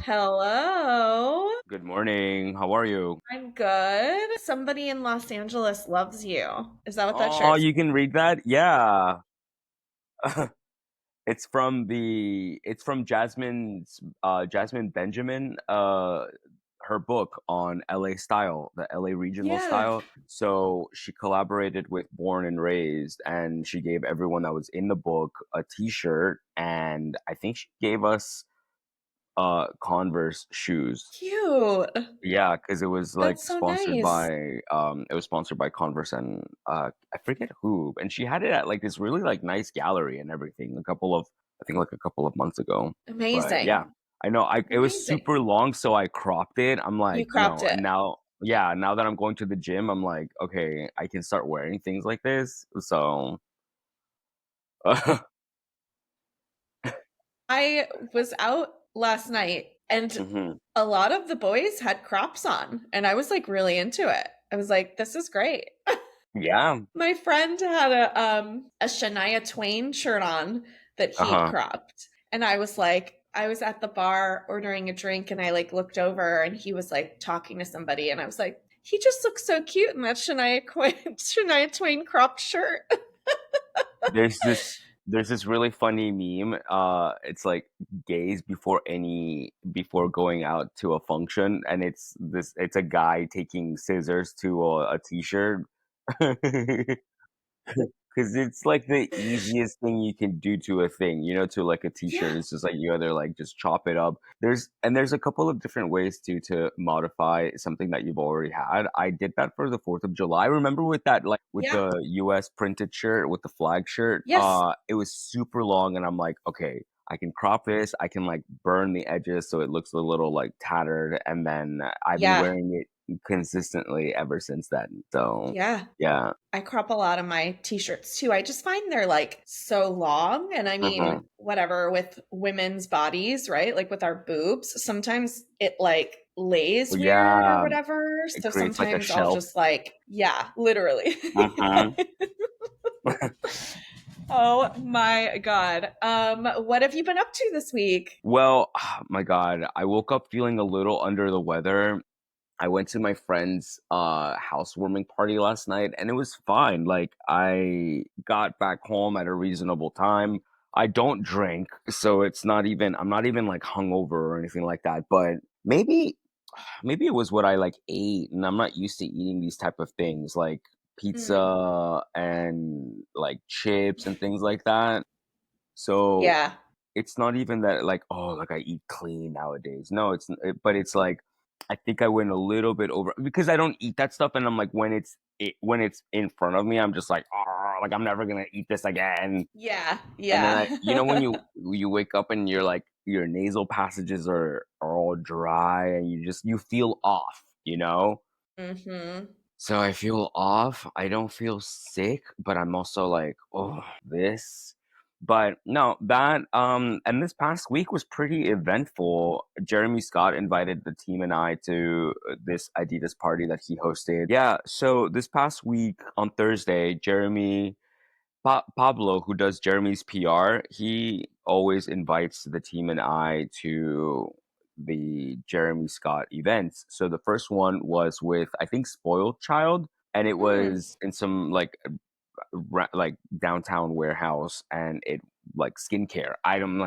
Hello. Good morning. How are you? I'm good. Somebody in Los Angeles loves you. Is that what that Oh, shirt says? you can read that? Yeah. It's from Jasmine Benjamin, her book on LA style, the LA regional Yeah. style. So she collaborated with Born and Raised, and she gave everyone that was in the book a t-shirt, and I think she gave us Converse shoes. Cute. Yeah, because it was like That's so sponsored nice. by Converse and I forget who. And she had it at like this really like nice gallery and everything a couple of months ago. But yeah, Amazing. I know it was Amazing. super long, so I cropped it. I'm You like, cropped and it. now yeah, now that I'm going to the gym, I'm like, okay, I can start wearing things like this. So I was out last night and mhm. a lot of the boys had crops on, and I was like really into it. I was like, this is great. Yeah. My friend had a Shania Twain shirt on that he'd Uh-huh. cropped. And I was like, I was at the bar ordering a drink and I like looked over and he was like talking to somebody and I was like, he just looks so cute in that Shania Twain cropped shirt. There's this really funny meme. It's like gays before going out to a function, and it's a guy taking scissors to a t-shirt. Because it's like the easiest thing you can do to a thing, to like a t-shirt. Yeah. It's just like you either like just chop it up. There's a couple of different ways to modify something that you've already had. I did that for the 4th of July. Remember with that like with Yeah. the US printed shirt with the flag shirt? Yes. It was super long and I'm like, okay, I can crop this, I can like burn the edges so it looks a little like tattered, and then I've been Yeah. wearing it consistently ever since then. So Yeah. yeah. I crop a lot of my t-shirts too. I just find they're like so long. And I mean, Mhm. whatever with women's bodies, right? Like with our boobs, sometimes it like lays weird or Yeah, whatever. it So creates like a sometimes I'll shelf. just like, yeah, literally. Mhm. Oh my God. What have you been up to this week? Well, my God, I woke up feeling a little under the weather. I went to my friend's housewarming party last night and it was fine. Like I got back home at a reasonable time. I don't drink, so I'm not even like hungover or anything like that, but maybe it was what I like ate and I'm not used to eating these type of things like Mm, pizza and like chips and things like that. So yeah. it's not even that like, oh, like I eat clean nowadays. No, but it's like I think I went a little bit over because I don't eat that stuff, and I'm like when it's in front of me, I'm just like, oh, like I'm never gonna eat this again. Yeah. And then Yeah. when you wake up and you're like your nasal passages are all dry and you feel off, you know. hmm So I feel off. I don't feel sick, but I'm also like, oh, this. But no, that and this past week was pretty eventful. Jeremy Scott invited the team and I to this Adidas party that he hosted. Yeah, so this past week on Thursday, Pablo, who does Jeremy's PR, he always invites the team and I to the Jeremy Scott events. So the first one was with I think Spoiled Child, and it Mm, was in some like downtown warehouse, and it like skincare. I didn't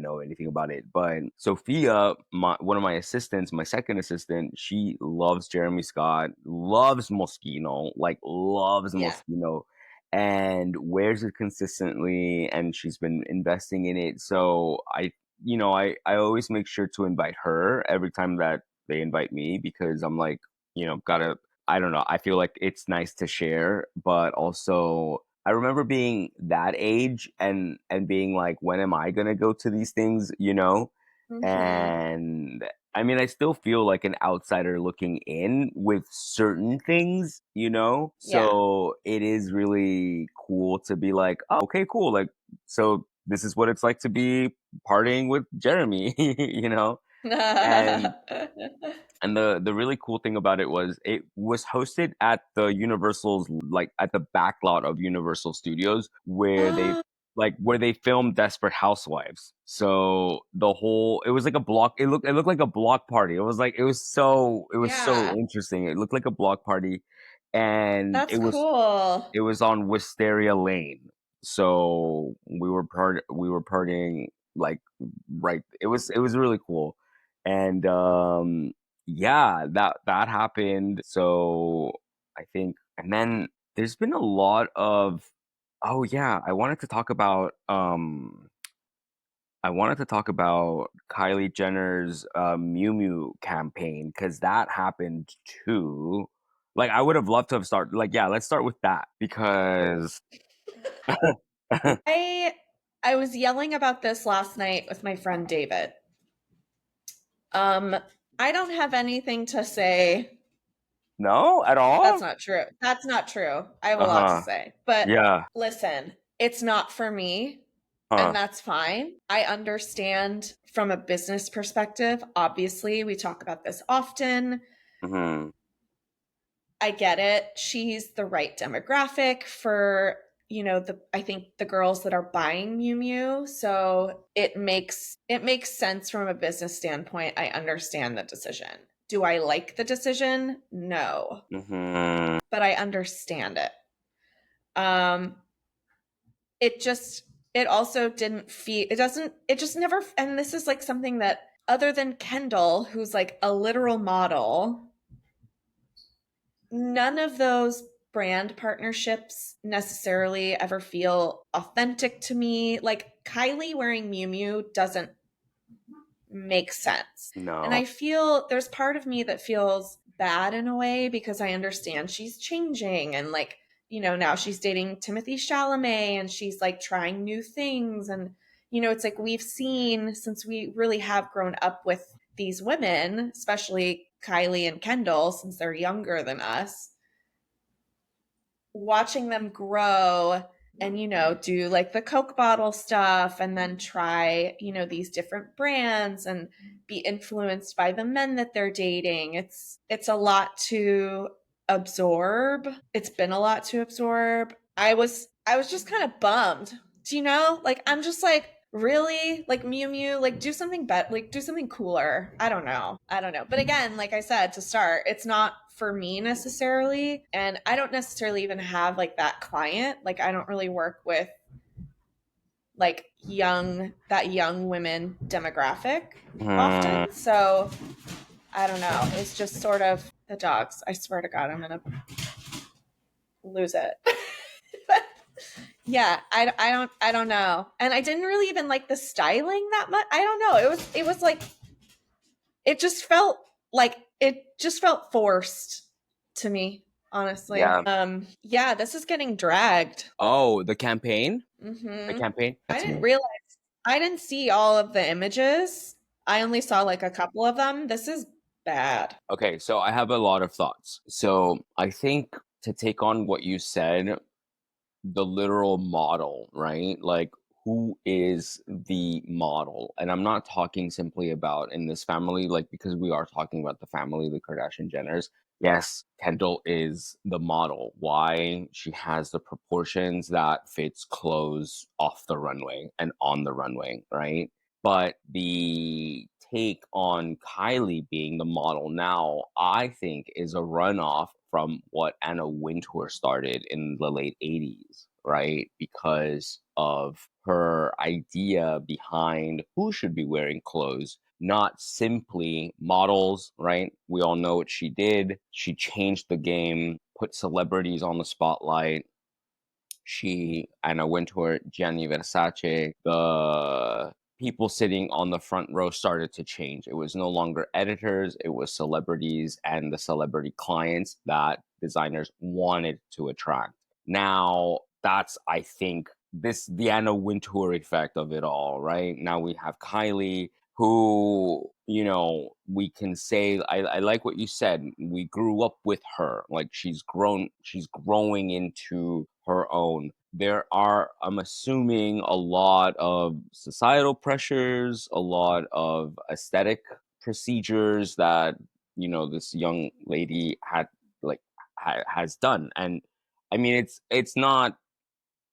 know anything about it, but Sophia, one of my assistants, my second assistant, she loves Jeremy Scott, loves Moschino, like loves yeah. Moschino, and wears it consistently, and she's been investing in it. So I always make sure to invite her every time that they invite me because I'm like, gotta I don't know. I feel like it's nice to share, but also I remember being that age and being like, when am I gonna go to these things, you know? hmm And I mean, I still feel like an outsider looking in with certain things, you know? Yeah. So it is really cool to be like, oh, okay, cool. Like, so this is what it's like to be partying with Jeremy, you know? And the really cool thing about it was hosted at the Universal's like at the back lot of Universal Studios where they Oh, like where they filmed Desperate Housewives. So the whole it was like a block. It looked like a block party. It was so Yeah, interesting. It looked like a block party, and that's cool. it was on Wisteria Lane. So we were partying like right. It was really cool, and yeah, that happened. So I think, and then there's been a lot of. Oh yeah, I wanted to talk about Kylie Jenner's Miu Miu campaign because that happened too. Like I would have loved to have started. Like yeah, let's start with that because I I was yelling about this last night with my friend David. Um, I don't have anything to say. no at all. That's not true. That's not true. I have a Uh lot to huh. say. But Yeah. listen, it's not for me, and Huh. that's fine. I understand from a business perspective. Obviously, we talk about this often. Hmm. I get it. She's the right demographic for, the I think the girls that are buying Miu Miu. So it makes sense from a business standpoint. I understand the decision. Do I like the decision? No, Hmm. but I understand it. Um it just it also didn't feel it doesn't it just never, and this is like something that, other than Kendall, who's like a literal model, none of those brand partnerships necessarily ever feel authentic to me. Like Kylie wearing Miu Miu doesn't make sense. And No. I feel there's part of me that feels bad in a way because I understand she's changing, and like, now she's dating Timothy Chalamet and she's like trying new things, and it's like we've seen, since we really have grown up with these women, especially Kylie and Kendall, since they're younger than us, watching them grow and do like the Coke bottle stuff and then try these different brands and be influenced by the men that they're dating. It's a lot to absorb. It's been a lot to absorb. I was just kind of bummed. Do you know, like, I'm just like, really, like, Miu Miu, like, do something better, like, do something cooler. I don't know, but again, like I said, to start, it's not for me necessarily, and I don't necessarily even have like that client. Like, I don't really work with like young women demographic Hmm. often, so I don't know. It's just sort of the dogs. I swear to God, I'm gonna lose it. Yeah, I don't know, and I didn't really even like the styling that much. I don't know. It was like, it just felt forced to me, honestly. Yeah. Yeah, this is getting dragged. Oh, the campaign. The Hmm. campaign. I That's didn't realize, I didn't see all of the images. I only saw like a couple of them. This is bad. okay. So I have a lot of thoughts. So I think to take on what you said, the literal model, right? Like, who is the model? And I'm not talking simply about in this family, like, because we are talking about the family, the Kardashian Jenners. Yes, Kendall is the model. Why? She has the proportions that fits clothes off the runway and on the runway, right? But the take on Kylie being the model now, I think, is a runoff from what Anna Wintour started in the late 80s, right? Because of her idea behind who should be wearing clothes, not simply models, right? We all know what she did. She changed the game, put celebrities on the spotlight. Anna Wintour, Gianni Versace, the people sitting on the front row started to change. It was no longer editors, it was celebrities and the celebrity clients that designers wanted to attract. Now, that's, I think, the Anna Wintour effect of it all, right? Now we have Kylie, who, we can say, I like what you said. We grew up with her. Like, she's growing into her own. There are, I'm assuming, a lot of societal pressures, a lot of aesthetic procedures that, this young lady like, has done. And I mean, it's not,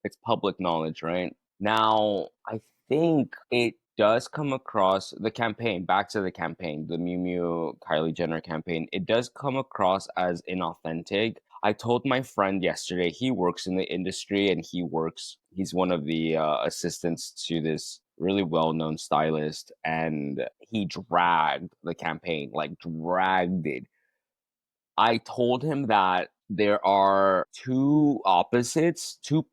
it's public knowledge, right? Now, I think it does come across the campaign, back to the campaign, the Miu Miu Kylie Jenner campaign. It does come across as inauthentic. I told my friend yesterday, he works in the industry and he's one of the assistants to this really well-known stylist, and he dragged the campaign, like dragged it. I told him that there are two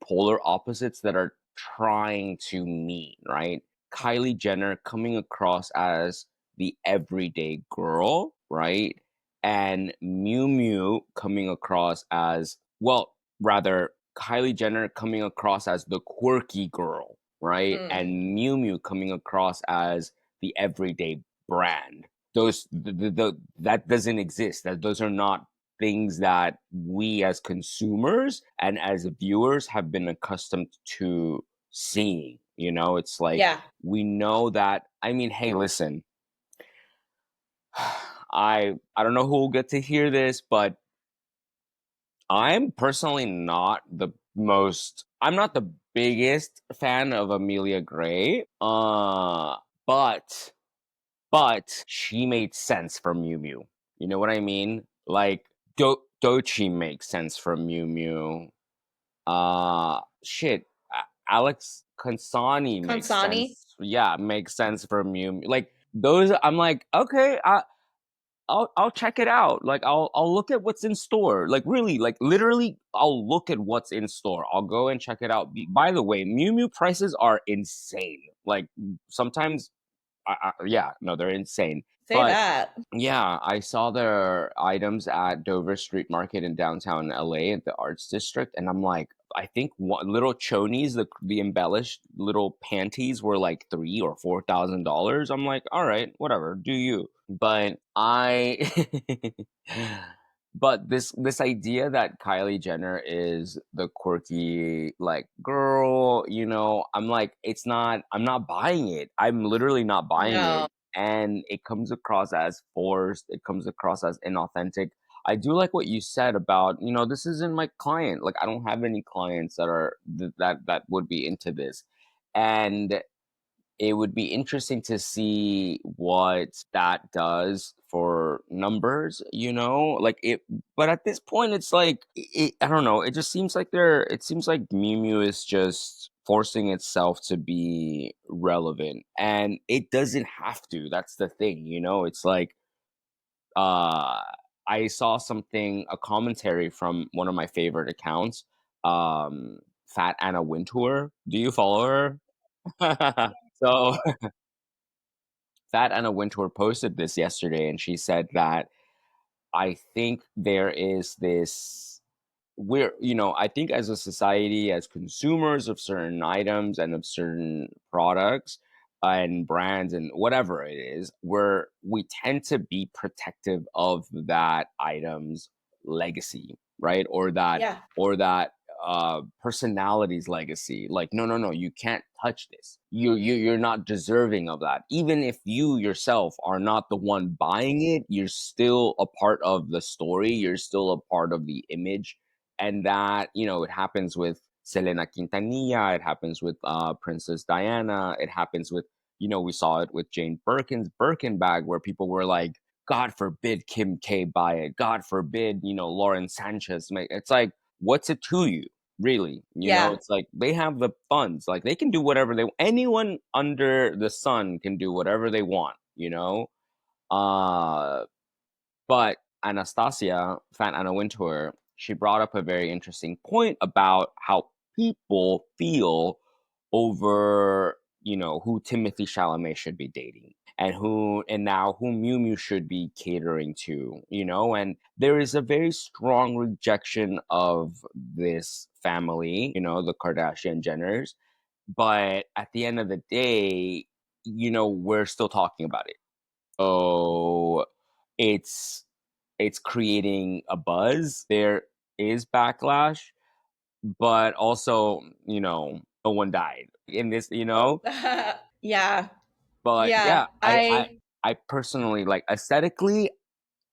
polar opposites that are trying to meet, right? Kylie Jenner coming across as the everyday girl, right? And Miu Miu coming across as, well, rather, Kylie Jenner coming across as the quirky girl, right? Mm. And Miu Miu coming across as the everyday brand. That doesn't exist. That those are not things that we as consumers and as viewers have been accustomed to seeing. It's like Yeah. we know that. I mean, hey, listen, I don't know who will get to hear this, but I'm personally not the most. I'm not the biggest fan of Amelia Gray. But she made sense for Miu Miu. You know what I mean? Like Dochi makes sense for Miu Miu. Shit, Alex Consani makes Consani. sense. Yeah, makes sense for Miu Miu. Like those, I'm like, okay, I'll check it out. Like I'll look at what's in store. Like really, like literally, I'll look at what's in store. I'll go and check it out. By the way, Miu Miu prices are insane. Like sometimes yeah, no, they're insane. Say But that. yeah, I saw their items at Dover Street Market in downtown LA at the Arts District, and I'm like, I think little chonies, the embellished little panties were like $3,000 or $4,000. I'm like, all right, whatever, do you? But but this idea that Kylie Jenner is the quirky like girl, I'm like, I'm not buying it. I'm literally not buying No. it. And it comes across as forced, it comes across as inauthentic. I do like what you said about, this isn't my client. Like I don't have any clients that are that would be into this. And it would be interesting to see what that does for numbers, like it. But at this point, it's like I don't know. It just seems like it seems like Miu Miu is just forcing itself to be relevant, and it doesn't have to. That's the thing, It's like uh, I saw a commentary from one of my favorite accounts, Fat Anna Wintour. Do you follow her? So Fat Anna Wintour posted this yesterday, and she said that I think there is this I think as a society, as consumers of certain items and of certain products and brands and whatever it is, we tend to be protective of that item's legacy, right? Yeah. Or that personality's legacy. Like, no, no, no, you can't touch this. You're not deserving of that. Even if you yourself are not the one buying it, you're still a part of the story. You're still a part of the image. And that, it happens with Selena Quintanilla. It happens with Princess Diana. It happens with, we saw it with Jane Birkin's Birkin bag, where people were like, God forbid Kim K buy it. God forbid, Lauren Sanchez make. It's like, what's it to you, really? Yeah. It's like they have the funds. Like they can do whatever anyone under the sun can do whatever they want, uh but Anastasia, Fan Anna Wintour, she brought up a very interesting point about how people feel over, who Timothy Chalamet should be dating, and now who Miu Miu should be catering to, and there is a very strong rejection of this family, the Kardashian Jenners, but at the end of the day, we're still talking about it. So it's it's creating a buzz. There is backlash, but also, no one died in this, Yeah. But Yeah. yeah, I personally like aesthetically,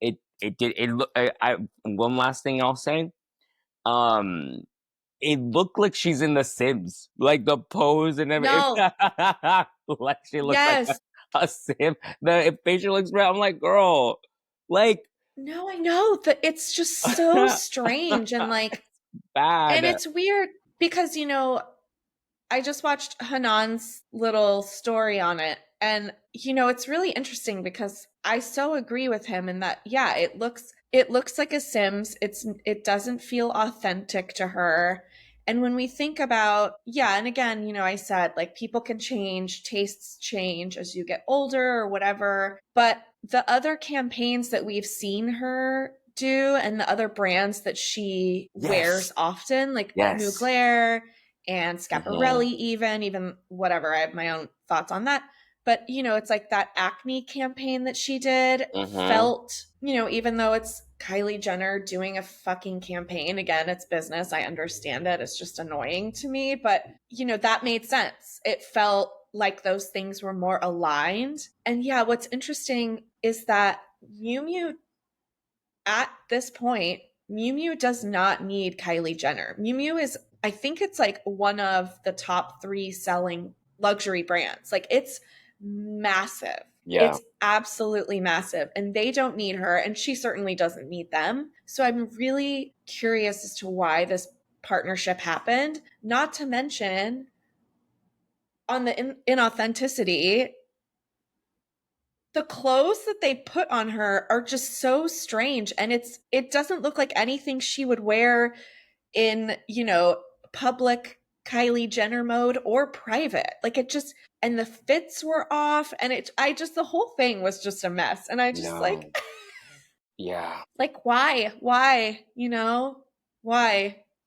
it did it look. I one last thing I'll say. Um, it looked like she's in The Sims, like the pose and everything. No, Like she looked like yes. a Sim. The facial expression, I'm like, girl, like No, I know that it's just so strange and like, and bad. it's weird because, I just watched Hanan's little story on it. And, it's really interesting because I so agree with him in that, yeah, it looks like a Sims. It doesn't feel authentic to her. And when we think about, yeah, and again, I said like people can change, tastes change as you get older or whatever. But the other campaigns that we've seen her do and the other brands that she wears Yes, often, like yes. Mugler and Hmm. Schiaparelli, even whatever. I have my own thoughts on that. But, it's like that acne campaign that she did Hmm. felt, even though it's Kylie Jenner doing a fucking campaign, again, it's business. I understand it. It's just annoying to me. But, that made sense. It felt like those things were more aligned. And yeah, what's interesting is that Miu Miu at this point, Miu Miu does not need Kylie Jenner. Miu Miu is, I think it's like one of the top three selling luxury brands. Like it's massive. Yeah, It's absolutely massive. And they don't need her. And she certainly doesn't need them. So I'm really curious as to why this partnership happened. Not to mention on the inauthenticity, the clothes that they put on her are just so strange and it doesn't look like anything she would wear in public Kylie Jenner mode or private. Like it just, and the fits were off and the whole thing was just a mess and I just like no, yeah, like why why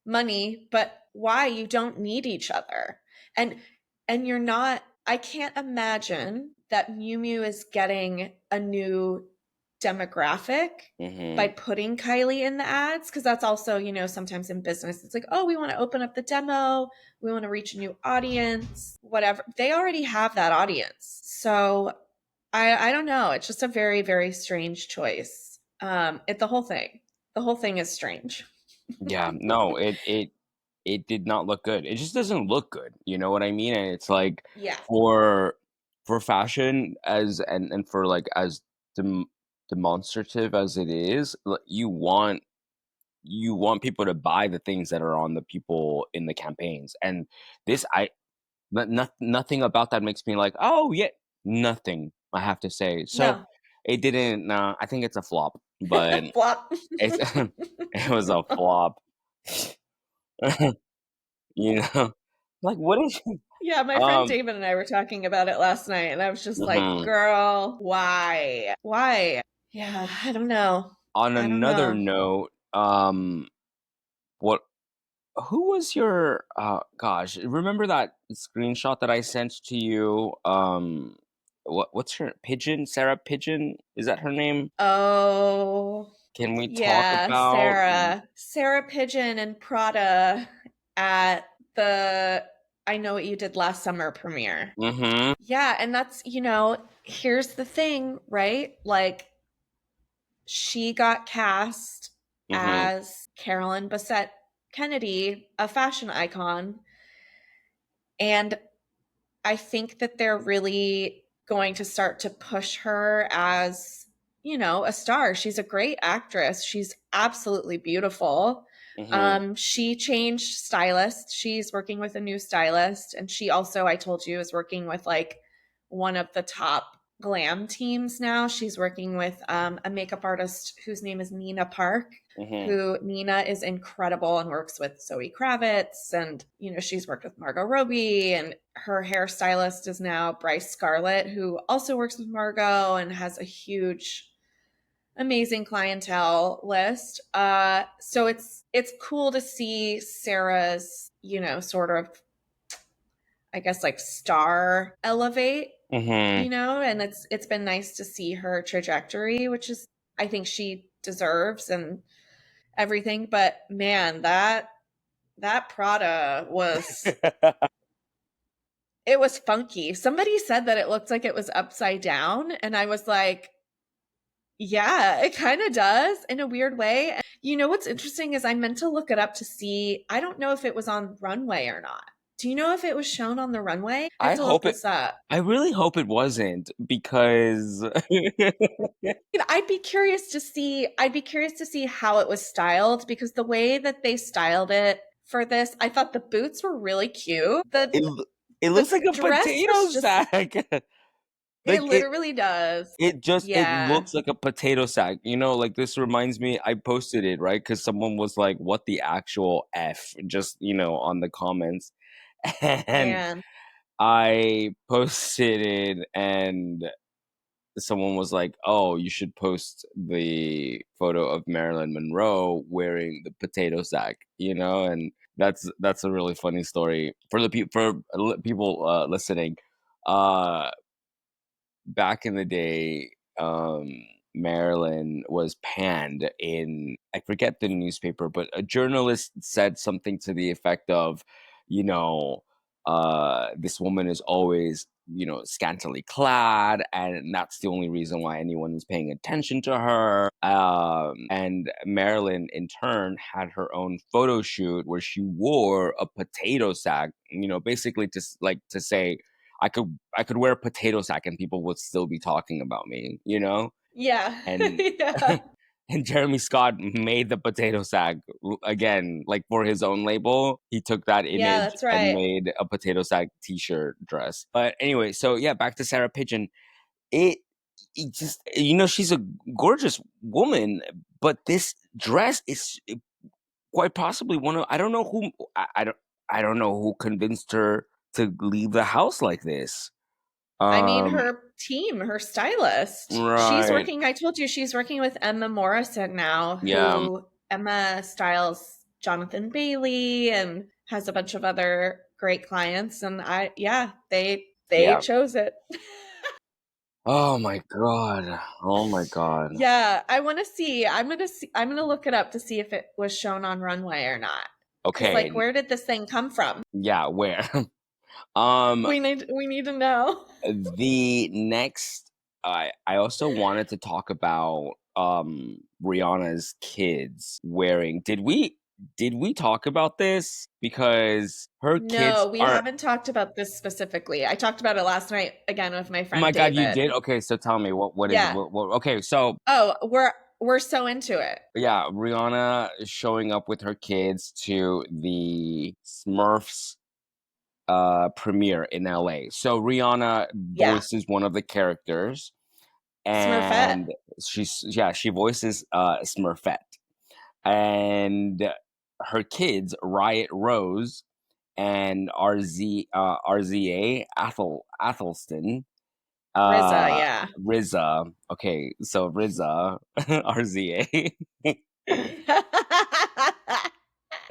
money, but why you don't need each other. and and you're not, I can't imagine that Miu Miu is getting a new demographic by hmm, putting Kylie in the ads, because that's also, sometimes in business it's like, oh, we want to open up the demo, we want to reach a new audience, whatever. They already have that audience. So I don't know. It's just a very, very strange choice. The whole thing is strange. yeah. No, it did not look good. It just doesn't look good. You know what I mean? And it's like Yeah. for for fashion as and for like as dem demonstrative as it is, you want people to buy the things that are on the people in the campaigns. And this nothing about that makes me like, "Oh, yeah." Nothing, I have to say. So, No. it didn't I think it's a flop, but Flop. it's it was a flop. You know? Like, what is Yeah, my friend um, David and I were talking about it last night, and I was just like, mhm. girl, why? Why? Yeah, I don't know. On I don't another know. note, what who was your gosh, remember that screenshot that I sent to you? What's her Pigeon? Sarah Pigeon? Is that her name? Oh, Can we talk yeah, about Sarah Pigeon and Prada at the I Know What You Did Last Summer premiere. Mhm. Yeah, and that's, here's the thing, right? Like she got cast Mhm. as Carolyn Bessette Kennedy, a fashion icon, and I think that they're really going to start to push her as, a star. She's a great actress. She's absolutely beautiful. Mhm. She changed stylists. She's working with a new stylist. And she also, I told you, is working with like one of the top glam teams now. She's working with a makeup artist whose name is Nina Park, Mhm. who Nina is incredible and works with Zoe Kravitz. And, she's worked with Margot Robbie, and her hairstylist is now Bryce Scarlett, who also works with Margot and has a huge, amazing clientele list. So it's cool to see Sarah's, sort of, I guess like star elevate, Mhm. and it's been nice to see her trajectory, which is I think she deserves and everything. But man, that Prada was, it was funky. Somebody said that it looked like it was upside down, and I was like, yeah, it kind of does in a weird way. You know what's interesting is I meant to look it up to see. I don't know if it was on runway or not. Do you know if it was shown on the runway? I have I to look hope it this up. I really hope it wasn't because I'd be curious to see. I'd be curious to see how it was styled because the way that they styled it for this, I thought the boots were really cute. The it it the looks like a dress potato was just sack. it Like literally does. it Yeah. looks like a potato sack. You know, like this reminds me, I posted it, right? Because someone was like, what the actual F? Just, on the comments. And Man. I posted it and someone was like, "Oh, you should post the photo of Marilyn Monroe wearing the potato sack," and that's a really funny story for the people listening. Uh, Back in the day, Marilyn was panned in, I forget the newspaper, but a journalist said something to the effect of, you know, this woman is always, scantily clad, and that's the only reason why anyone is paying attention to her. And Marilyn, in turn, had her own photo shoot where she wore a potato sack, basically like to say, I could wear a potato sack and people would still be talking about me. Yeah. And Yeah. and Jeremy Scott made the potato sack again, like for his own label. He took that Yeah, image that's and right. made a potato sack t-shirt dress. But anyway, so yeah, back to Sarah Pigeon. It, it just, she's a gorgeous woman, but this dress is quite possibly one of, I don't know who, I don't know who convinced her to leave the house like this. I mean, Um, her team, her stylist. She's right. working, I told you she's working with Emma Morrison now, Yeah. who Emma styles Jonathan Bailey and has a bunch of other great clients. And yeah, they Yeah. chose it. Oh my god. Oh my god. Yeah, I want to see. I'm gonna look it up to see if it was shown on runway or not. Cause like, Okay. where did this thing come from? Yeah, where? Um, We need to know. the next, I also wanted to talk about Rihanna's kids wearing. Did we talk about this? Because her kids No, we are. haven't talked about this specifically. I talked about it last night again with my Oh friend my god, you David. did? Okay, so tell me what is Yeah. okay, so Oh, we're so into it. yeah, Rihanna is showing up with her kids to the Smurfs premiere in LA. So Rihanna Yeah. voices one of the characters, Smurfette. and she voices Smurfette. And her kids, Riot Rose and RZA Athelston, RZA, yeah. RZA. Okay, so RZA RZA.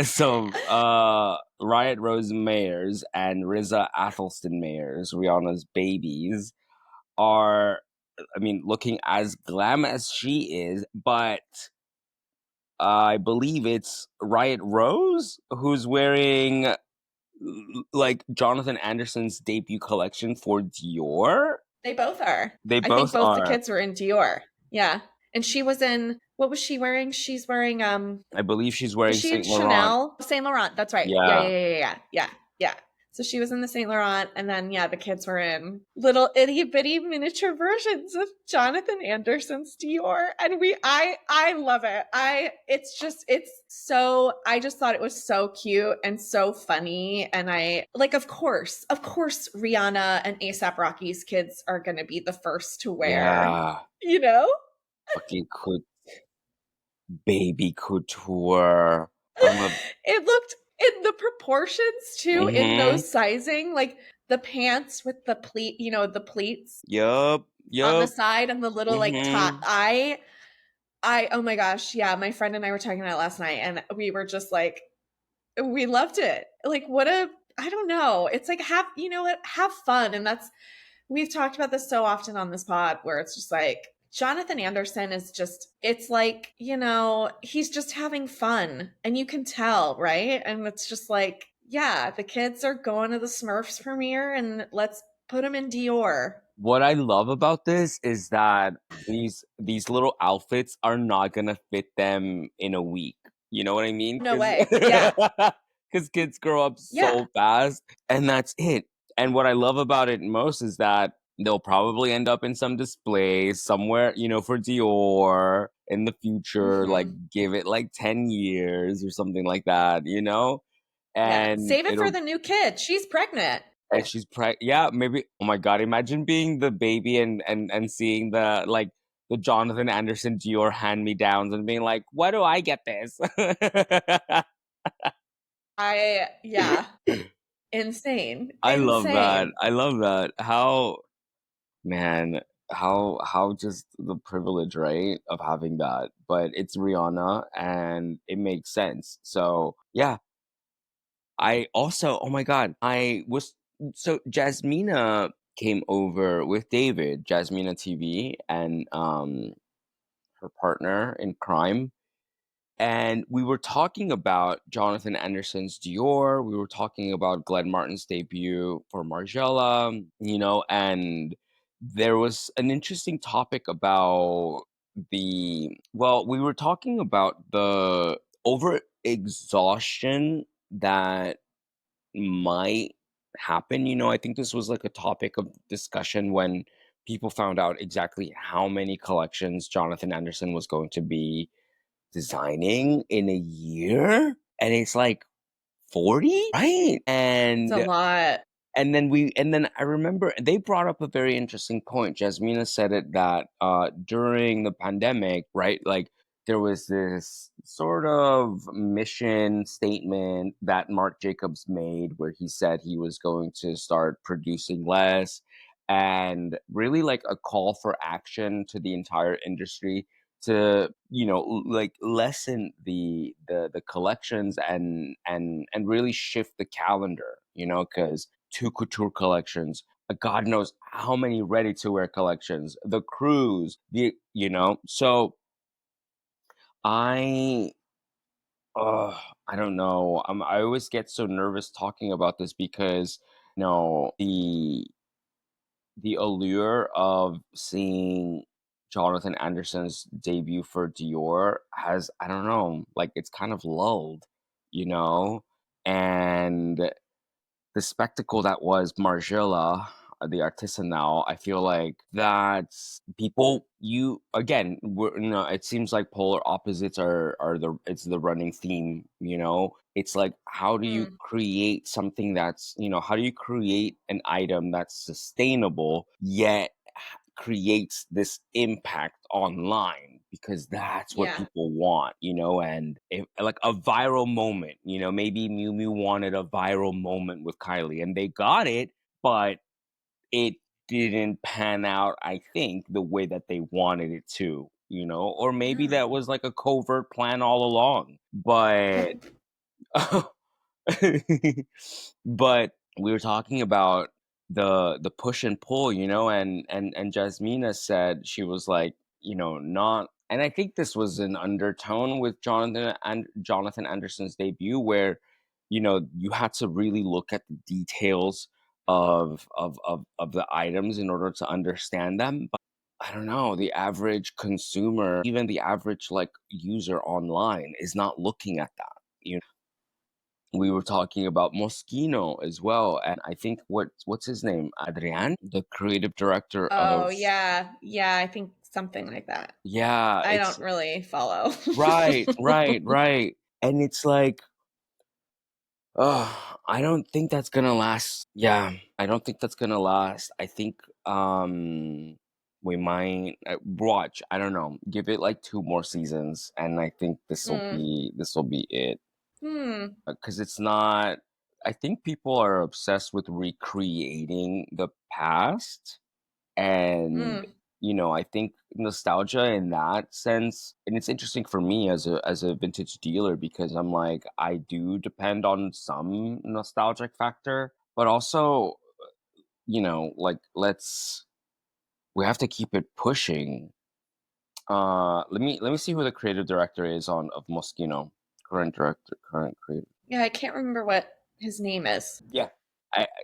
So, Riot Rose Mayers and Riza Athelston Mayers, Rihanna's babies, are, I mean, looking as glam as she is, but I believe it's Riot Rose who's wearing like Jonathan Anderson's debut collection for Dior. They both are. They I think both both the are. kids were in Dior. Yeah. And she was in, what was she wearing? She's wearing I believe she's was wearing she in Saint Laurent. Chanel? Saint Laurent. That's right. Yeah, Yeah. yeah, yeah, yeah, yeah, yeah. So she was in the Saint Laurent, and then yeah, the kids were in little itty bitty miniature versions of Jonathan Anderson's Dior, and I love it. It's so I just thought it was so cute and so funny, and I like of course Rihanna and ASAP Rocky's kids are gonna be the first to wear, Yeah. you know. Fucking baby couture. I'm a It looked in the proportions too, in mhm. those sizing, like the pants with the pleat, the pleats Yup. on the Yup. side and the little like top. Mhm. I oh my gosh, yeah, my friend and I were talking about it last night and we were just like we loved it. Like what a I don't know. It's like have you know what? Have fun. And that's we've talked about this so often on this pod where it's just like Jonathan Anderson is just it's like, he's just having fun and you can tell, right? And it's just like, yeah, the kids are going to the Smurfs premiere and let's put them in Dior. what I love about this is that these little outfits are not gonna fit them in a week. You know what I mean? No Because way. Yeah. kids grow up Yeah. so fast, and that's it. And what I love about it most is that they'll probably end up in some display somewhere, for Dior in the future. Like, Mhm. give it like 10 years or something like that, Yeah. and Save it for it'll the new kid. She's pregnant. and she's yeah, maybe. Oh my god, imagine being the baby and seeing the Jonathan Anderson Dior hand me downs and being like, why do I get this? Yeah. Insane. I love that. Insane. I love that. Man, how just the privilege, right, of having that. But it's Rihanna and it makes sense. So yeah, I also, oh my god, I was so Jasmina came over with David, Jasmina TV, and her partner in crime. And we were talking about Jonathan Anderson's Dior. We were talking about Glenn Martin's debut for Margiela, and there was an interesting topic about we were talking about the over exhaustion that might happen. I think this was like a topic of discussion when people found out exactly how many collections Jonathan Anderson was going to be designing in a year. And it's like 40, right? It's a lot. And then I remember they brought up a very interesting point. Jasmina said it that during the pandemic, right? Like there was this sort of mission statement that Marc Jacobs made where he said he was going to start producing less, and really like a call for action to the entire industry to like lessen the collections and really shift the calendar, because two couture collections, God knows how many ready to wear collections, the cruise, so I uh I don't know. I always get so nervous talking about this because the allure of seeing Jonathan Anderson's debut for Dior has, I don't know, like it's kind of lulled, you know? And the spectacle that was Margiela, the artisanal, I feel like that's people you again, it seems like polar opposites are it's the running theme, It's like how do you Mm, create something that's, how do you create an item that's sustainable yet creates this impact online because that's what yeah. people want, and if, like a viral moment, maybe Miu Miu wanted a viral moment with Kylie and they got it, but it didn't pan out, I think, the way that they wanted it to, or maybe Yeah. that was like a covert plan all along, but but we were talking about the push and pull, and Jasmina said she was like, not, and I think this was an undertone with Jonathan Anderson's debut where, you had to really look at the details of the items in order to understand them. But I don't know, the average consumer, even the average like user online is not looking at that. We were talking about Moschino as well, and I think what's his name? Adrian, the creative director Oh, of yeah. Yeah, I think something like that. yeah, I it's don't really follow. right, right, right. And it's like, I don't think that's gonna last. Yeah, I don't think that's gonna last. I think we might watch. I don't know. Give it like two more seasons, and I think Mm, this will be it. hmm. Because it's not, I think people are obsessed with recreating the past, and Mm, I think nostalgia in that sense, and it's interesting for me as a vintage dealer because I'm like I do depend on some nostalgic factor, but also like we have to keep it pushing. Let me see who the creative director is on of Moschino. Current director, current creative. yeah, I can't remember what his name is. Yeah.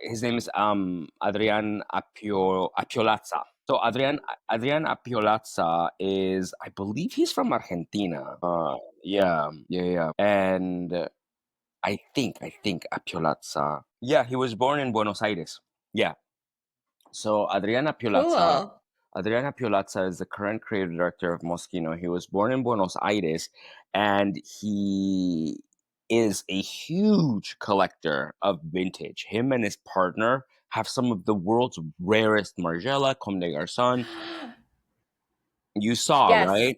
his name is Adrian Appiolazza. So Adrian Appiolazza is, I believe he's from Argentina. Yeah, yeah, yeah. And I think Appiolazza. Yeah, he was born in Buenos Aires. Yeah. So Cool. Adriana Piolazza is the current creative director of Moschino. He was born in Buenos Aires, and he is a huge collector of vintage. Him and his partner have some of the world's rarest Margiela, Comme des Garçons. You saw, Yes. right?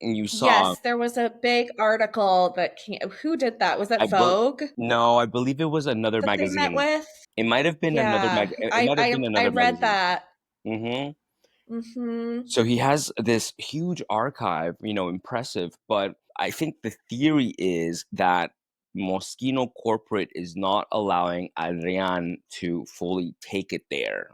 You saw. Yes, there was a big article that who did that? Was I that bel Vogue No, I believe it was another that they met magazine. with? It might have been another Yeah, It might have been I another read magazine. that. Mm-hmm. Hmm. So he has this huge archive, impressive. But I think the theory is that Moschino Corporate is not allowing Adrian to fully take it there,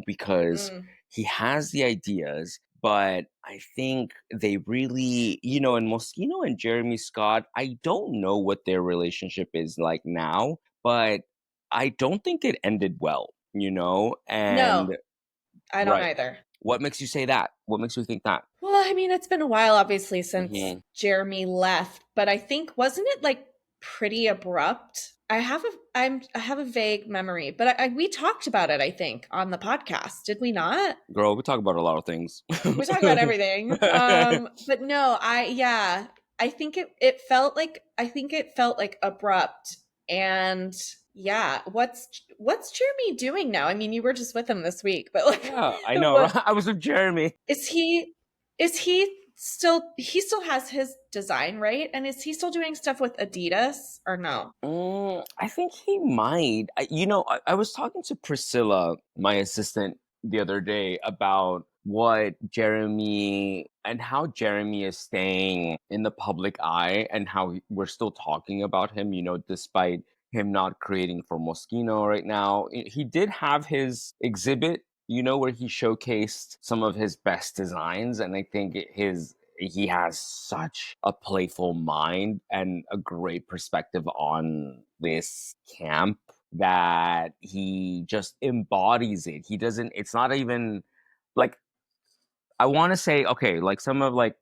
because Mm. he has the ideas. But I think they really, and Moschino and Jeremy Scott, I don't know what their relationship is like now, but I don't think it ended well, No, and I don't right. either. What makes you say that? What makes you think that? Well, I mean, it's been a while, obviously, since Mhm. Jeremy left, but I think wasn't it like pretty abrupt? I have a vague memory, but we talked about it, I think, on the podcast. Did we not? Girl, we talk about a lot of things. We talk about everything. But no, I think I think it felt like abrupt. And yeah, what's Jeremy doing now? I mean, you were just with him this week, but like Yeah, I know, right? what I was with Jeremy. is he still has his design, right? And is he still doing stuff with Adidas or no? I think he might. I was talking to Priscilla, my assistant, the other day about what Jeremy and how Jeremy is staying in the public eye and how we're still talking about him, despite him not creating for Moschino right now. He did have his exhibit, where he showcased some of his best designs. And I think he has such a playful mind and a great perspective on this camp that he just embodies it. He doesn't, it's not even like, I want to say, okay, like some of like,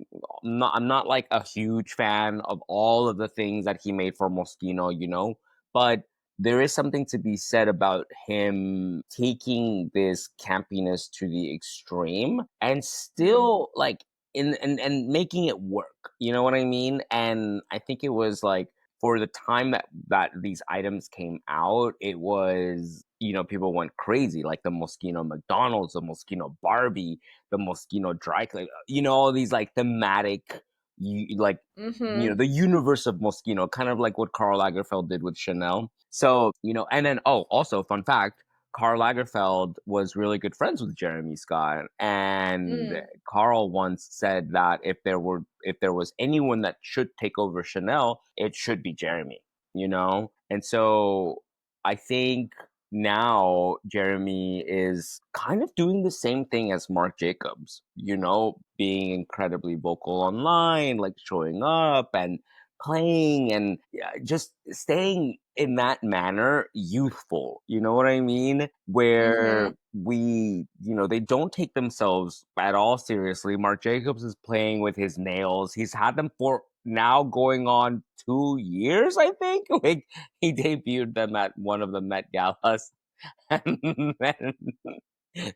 I'm not like a huge fan of all of the things that he made for Moschino, but there is something to be said about him taking this campiness to the extreme and Mm, still like and making it work. You know what I mean? And I think it was like for the time that these items came out, it was, people went crazy, like the Moschino McDonald's, the Moschino Barbie, the Moschino dry clean, all these like thematic, like, mm-hmm. the universe of Moschino, kind of like what Karl Lagerfeld did with Chanel. So, and then, oh, also, fun fact, Karl Lagerfeld was really good friends with Jeremy Scott, and Mm, Karl once said that if there was anyone that should take over Chanel, it should be Jeremy, And so I think now Jeremy is kind of doing the same thing as Marc Jacobs, being incredibly vocal online, like showing up and playing and, yeah, just staying in that manner youthful. You know what I mean? mm-hmm. Where they don't take themselves at all seriously. Marc Jacobs is playing with his nails. He's had them for now going on 2 years, I think. Like, he debuted them at one of the Met Galas, and then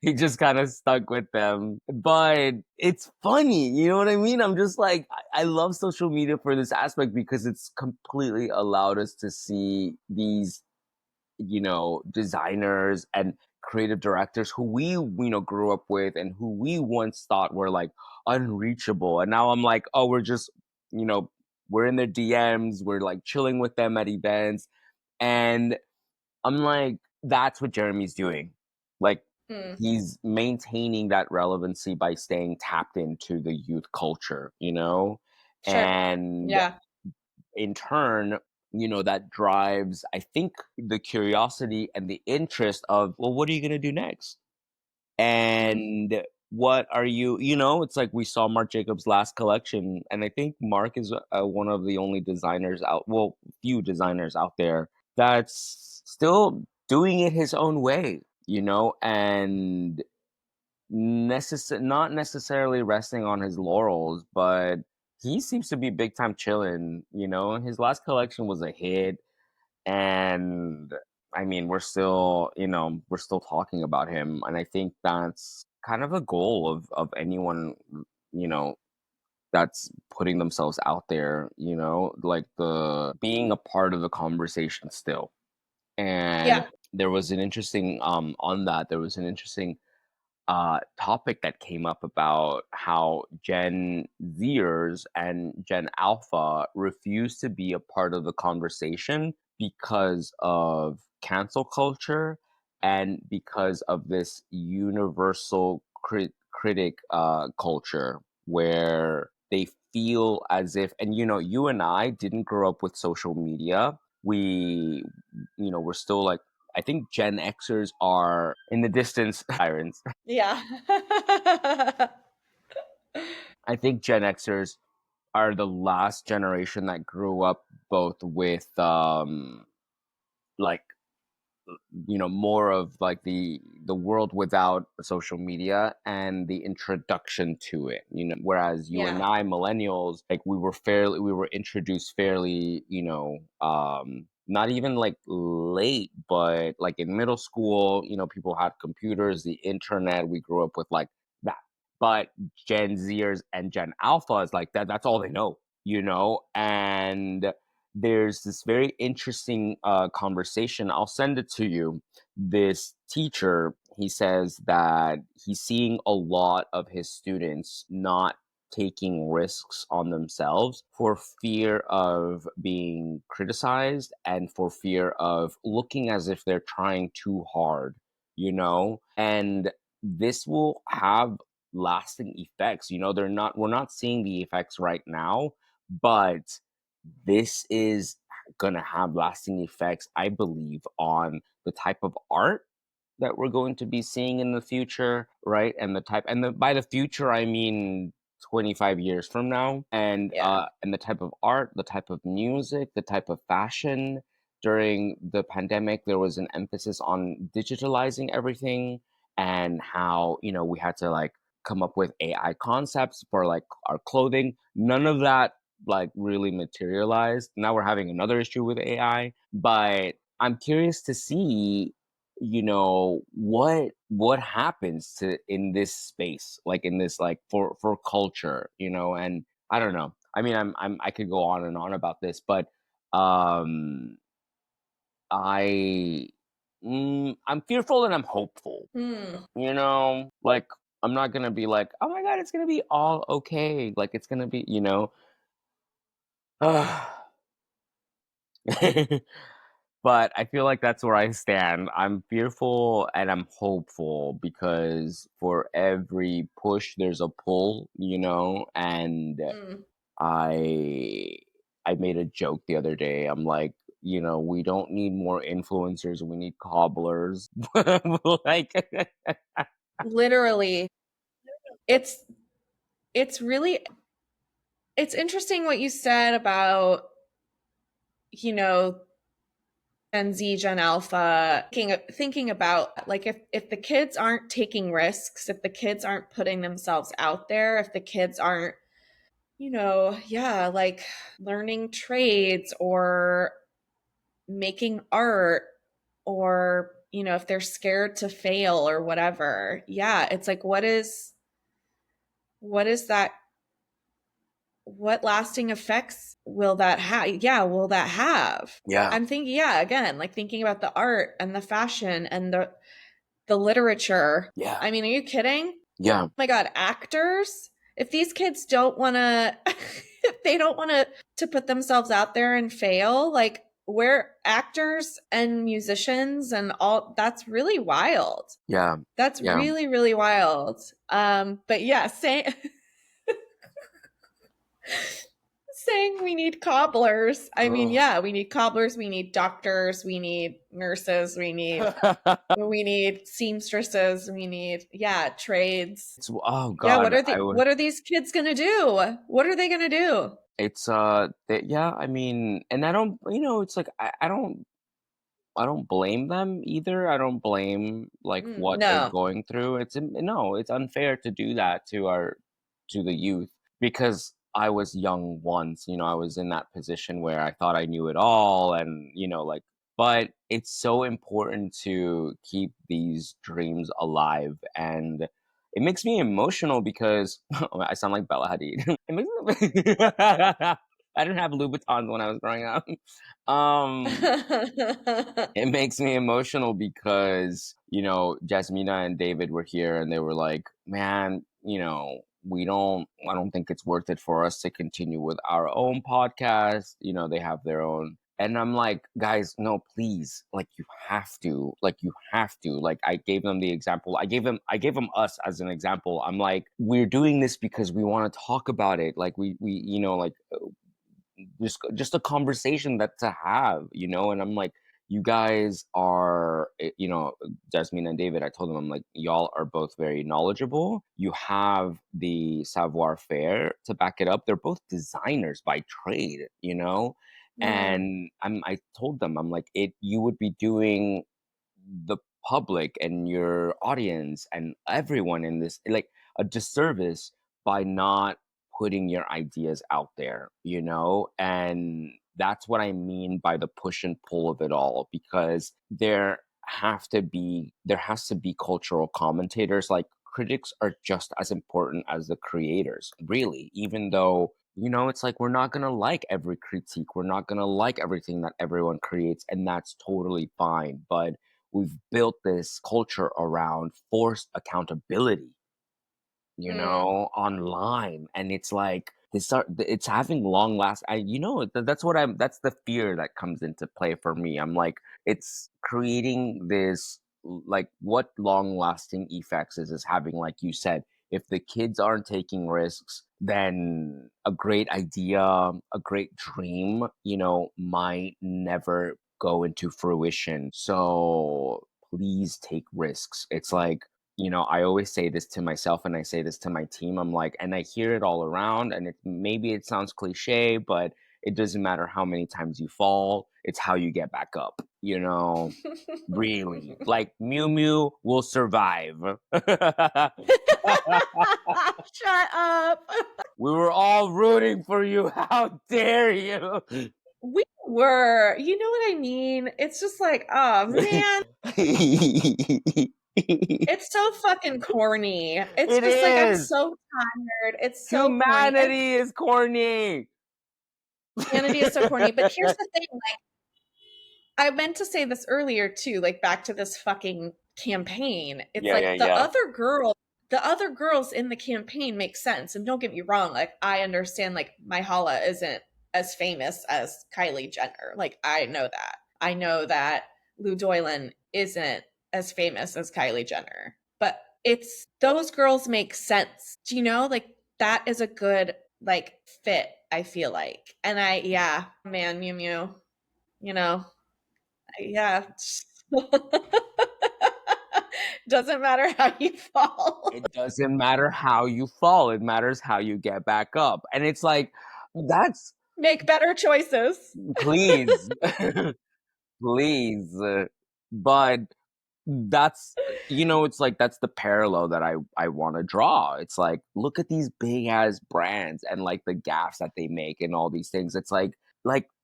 he just kind of stuck with them. But it's funny, you know what I mean? I'm just like, I love social media for this aspect because it's completely allowed us to see these, designers and creative directors who we, grew up with and who we once thought were like unreachable. And now I'm like, oh, you know, we're in their DMs, we're like chilling with them at events. And I'm like, that's what Jeremy's doing. Like, Mm, he's maintaining that relevancy by staying tapped into the youth culture, sure. And Yeah. in turn, that drives, I think, the curiosity and the interest of, well, what are you going to do next? Mm, And what are it's like we saw Marc Jacobs' last collection, and I think Marc is one of the only designers out, well, few designers out there that's still doing it his own way, and not necessarily resting on his laurels, but he seems to be big time chilling. His last collection was a hit, and I mean, we're still talking about him, and I think that's kind of a goal of anyone, you know, that's putting themselves out there, like the being a part of the conversation still. And Yeah. there was an interesting on that there was an interesting topic that came up about how Gen Zers and Gen Alpha refuse to be a part of the conversation because of cancel culture and because of this universal critic culture where they feel as if, and you and I didn't grow up with social media. We're still like, I think Gen Xers are in the distance sirens. Yeah. I think Gen Xers are the last generation that grew up both with like more of like the world without social media and the introduction to it, whereas you and Yeah. I millennials, like we were introduced fairly, not even like late, but like in middle school, people had computers, the internet, we grew up with like that. But Gen Zers and Gen Alpha is like that's all they know, and there's this very interesting conversation. I'll send it to you. This teacher, he says that he's seeing a lot of his students not taking risks on themselves for fear of being criticized and for fear of looking as if they're trying too hard. And this will have lasting effects. We're not seeing the effects right now, but this is going to have lasting effects, I believe, on the type of art that we're going to be seeing in the future, right? And by the future, I mean 25 years from now, Yeah. and the type of art, the type of music, the type of fashion. During the pandemic, there was an emphasis on digitalizing everything, and how we had to like come up with AI concepts for like our clothing. None of that like really materialized. Now we're having another issue with AI, but I'm curious to see what happens to in this space, like in this, like for culture, and I don't know. I mean, I could go on and on about this, but um I I'm fearful and I'm hopeful, Hmm. like I'm not gonna be like, oh my god, it's gonna be all okay, like it's gonna be, But I feel like that's where I stand. I'm fearful and I'm hopeful because for every push there's a pull, and Hmm. I I made a joke the other day. I'm like, we don't need more influencers, we need cobblers. Like Literally, it's it's really it's interesting what you said about, you know, Gen Z, Gen Alpha, thinking about like if the kids aren't taking risks, if the kids aren't putting themselves out there, if the kids aren't, yeah, like learning trades or making art, or if they're scared to fail or whatever. Yeah, it's like what is that, what lasting effects will that have? Yeah, will that have? yeah, I'm thinking, yeah, again, like thinking about the art and the fashion and the literature. yeah, I mean, are you kidding? Oh yeah, my God, actors. If these kids don't want to, if they don't want to put themselves out there and fail, like we're actors and musicians and all, that's really wild. yeah, That's yeah. really, really wild. But yeah, saying we need cobblers. I mean, Oh. yeah, we need cobblers, we need doctors, we need nurses, we need seamstresses, we need, yeah, trades. Oh Yeah, God, I would. what are these kids gonna do? What are they gonna do? It's yeah, I mean, and I don't, it's like I don't. I don't blame them either. I don't blame, like, what they're No. going through. No, it's unfair to do that to the youth because I was young once, I was in that position where I thought I knew it all and, like but it's so important to keep these dreams alive, and it makes me emotional because I sound like Bella Hadid. It makes me I didn't have Louboutins when I was growing up. Um it makes me emotional because, Jasmina and David were here and they were like, man, I don't think it's worth it for us to continue with our own podcast. They have their own. And I'm like, guys, no, please. Like, you have to. Like, you have to. Like, I gave them the example. I gave them us as an example. I'm like, we're doing this because we want to talk about it. Like, like just a conversation that to have, and I'm like, you guys are, Jasmine and David, I told them, I'm like, y'all are both very knowledgeable. You have the savoir faire to back it up. They're both designers by trade, Mm, and I told them, I'm like, you would be doing the public and your audience and everyone in this like a disservice by not putting your ideas out there, and that's what I mean by the push and pull of it all, because there has to be cultural commentators. Like, critics are just as important as the creators, really, even though it's like we're not going to like every critique, we're not going to like everything that everyone creates, and that's totally fine, but we've built this culture around forced accountability, mm. online, and it's like it's having long last. That's the fear that comes into play for me. I'm like, it's creating this, like, what long lasting effects is this having? Like you said, if the kids aren't taking risks, then a great idea, a great dream, might never go into fruition. So please take risks. It's like, I always say this to myself and I say this to my team. I'm like, and I hear it all around, and maybe it sounds cliche, but it doesn't matter how many times you fall, it's how you get back up, really. Like, Miu Miu will survive. Shut up. We were all rooting for you. How dare you? We were. You know what I mean? It's just like, oh man, It it's so fucking corny. It's just like I'm is. so tired. It's so corny. And Humanity is corny. humanity is so corny. But here's the thing, I meant to say this earlier too, like back to this fucking campaign. It's Yeah, yeah, like yeah. the other girls in the campaign make sense. And don't get me wrong, like I understand like Myhala isn't as famous as Kylie Jenner. Like I know that. I know that Lou Doylan isn't as famous as Kylie Jenner. But it's those girls make sense. Do you know? Like that is a good like fit, I feel like. And yeah, man, Mew Mew, you know, yeah. Doesn't matter how you fall. It doesn't matter how you fall, it matters how you get back up. And it's like, that's Make better choices. please, please. But that's it's like that's the parallel that I want to draw. It's like, look at these big ass brands and like the gaffes that they make and all these things. It's like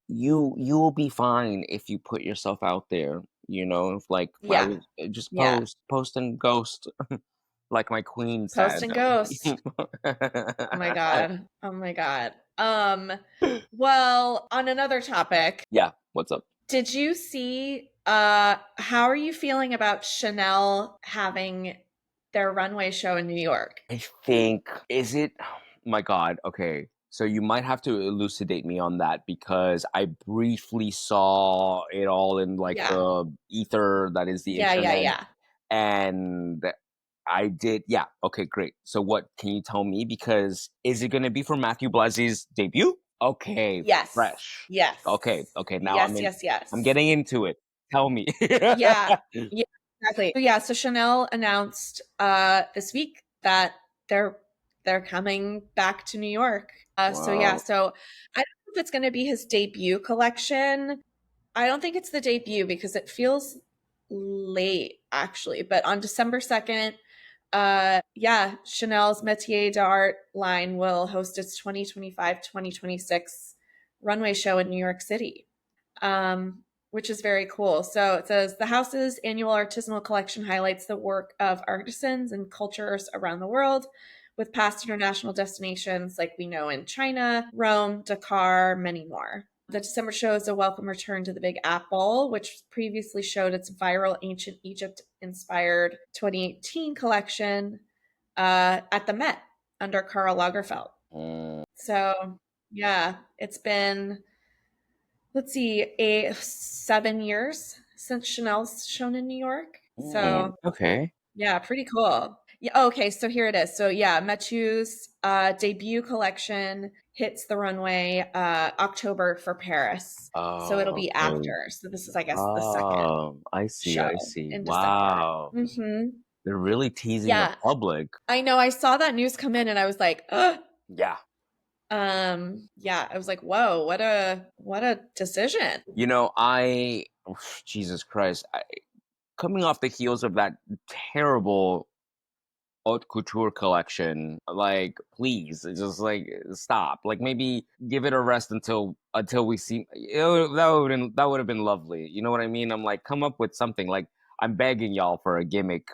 you will be fine if you put yourself out there. If, like, I Yeah. was just Yeah. post and ghost, like my queen Post said. and ghost. Oh my god. Oh my god. Well, on another topic, Yeah, what's up? did you see how are you feeling about Chanel having their runway show in New York? I think, is it? Oh my God. Okay. So you might have to elucidate me on that because I briefly saw it all in, like, Yeah. the ether that is the Yeah, yeah, internet. yeah. And I did. Yeah. Okay, great. So what can you tell me? Because is it going to be for Matthew Blasy's debut? Okay. Yes. Fresh. Okay. Yes. Okay. Now Yes, yes, I'm yes. getting into it. Tell me. Yeah. Yeah, exactly. So yeah, so Chanel announced this week that they're they're coming back to New York. So yeah, Wow. so I don't know if it's going to be his debut collection. I don't think it's the debut because it feels late actually, but on December 2nd, yeah, Chanel's Métier d'Art line will host its 2025-2026 runway show in New York City. Which is very cool. So it says the house's annual artisanal collection highlights the work of artisans and cultures around the world, with past international destinations like we know in China, Rome, Dakar, many more. The December show is a welcome return to the Big Apple, which previously showed its viral ancient Egypt inspired 2018 collection at the Met under Karl Lagerfeld. Mm, So, yeah, it's been, let's see, 7 years since Chanel's shown in New York. So, okay. yeah, pretty cool. Yeah, okay, so here it is. So yeah, Mathieu's debut collection hits the runway October for Paris. So it'll Oh, be okay. after. So this is, I guess, the second Oh, I see. show I see. in December. Wow. Hmm. They're really teasing the Yeah, public. I know. I saw that news come in, and I was like, ugh. Yeah. Yeah, I was like, whoa, what a decision. Jesus Christ. Coming off the heels of that terrible haute couture collection, like, please, it's just like, stop. Like, maybe give it a rest until we see. That would have been lovely. You know what I mean? I'm like, come up with something. Like, I'm begging y'all for a gimmick.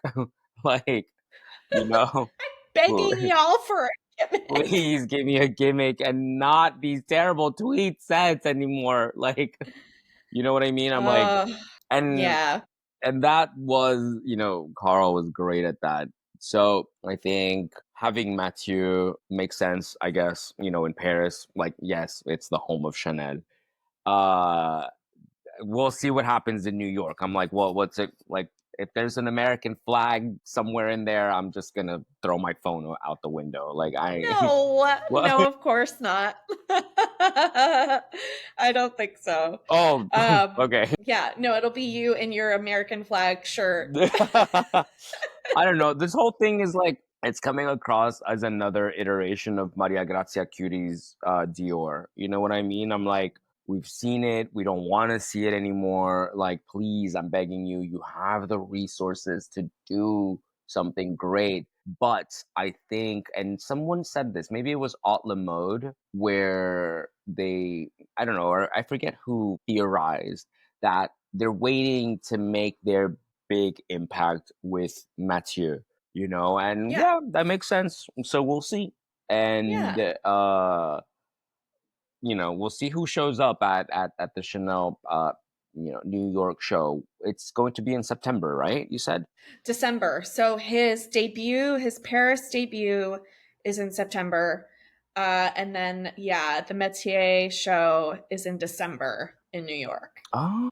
Like, you know, Begging y'all for a gimmick. please give me a gimmick and not these terrible tweet sets anymore. Like, you know what I mean? I'm like, Uh, and yeah, and that was, Carl was great at that. So I think having Mathieu makes sense, I guess, in Paris. Like, yes, it's the home of Chanel. Uh, we'll see what happens in New York. I'm like, well, what's it like? If there's an American flag somewhere in there, I'm just gonna throw my phone out the window. Like, no, well, no, of course not. I don't think so. oh, okay. Yeah, no, it'll be you in your American flag shirt. I don't know. This whole thing is like, it's coming across as another iteration of Maria Grazia Curie's Dior. You know what I mean? I'm like, we've seen it. We don't want to see it anymore. Like, please, I'm begging you. You have the resources to do something great. But I think, and someone said this, maybe it was Haute Le Mode, where I don't know, or I forget who theorized that they're waiting to make their big impact with Mathieu, and Yeah, yeah, that makes sense. So we'll see. And yeah. we'll see who shows up at the Chanel New York show. It's going to be in September, right? You said? December. So his Paris debut is in September. And then, yeah, the Metier show is in December in New York. Oh.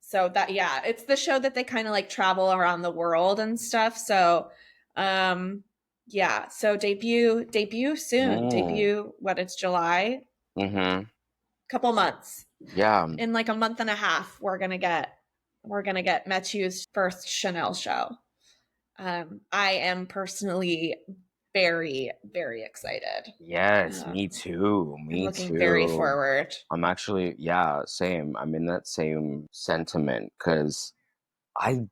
So that, yeah, it's the show that they kind of like travel around the world and stuff. So, um, yeah, so debut soon. Mm. Debut, what, it's July? Mm-hmm. Couple months. Yeah. In like a month and a half, we're gonna get Mathieu's first Chanel show. I am personally very, very excited. Yes, me Um, too. I'm Me looking very too. forward. I'm actually, yeah, same. I'm in that same sentiment because I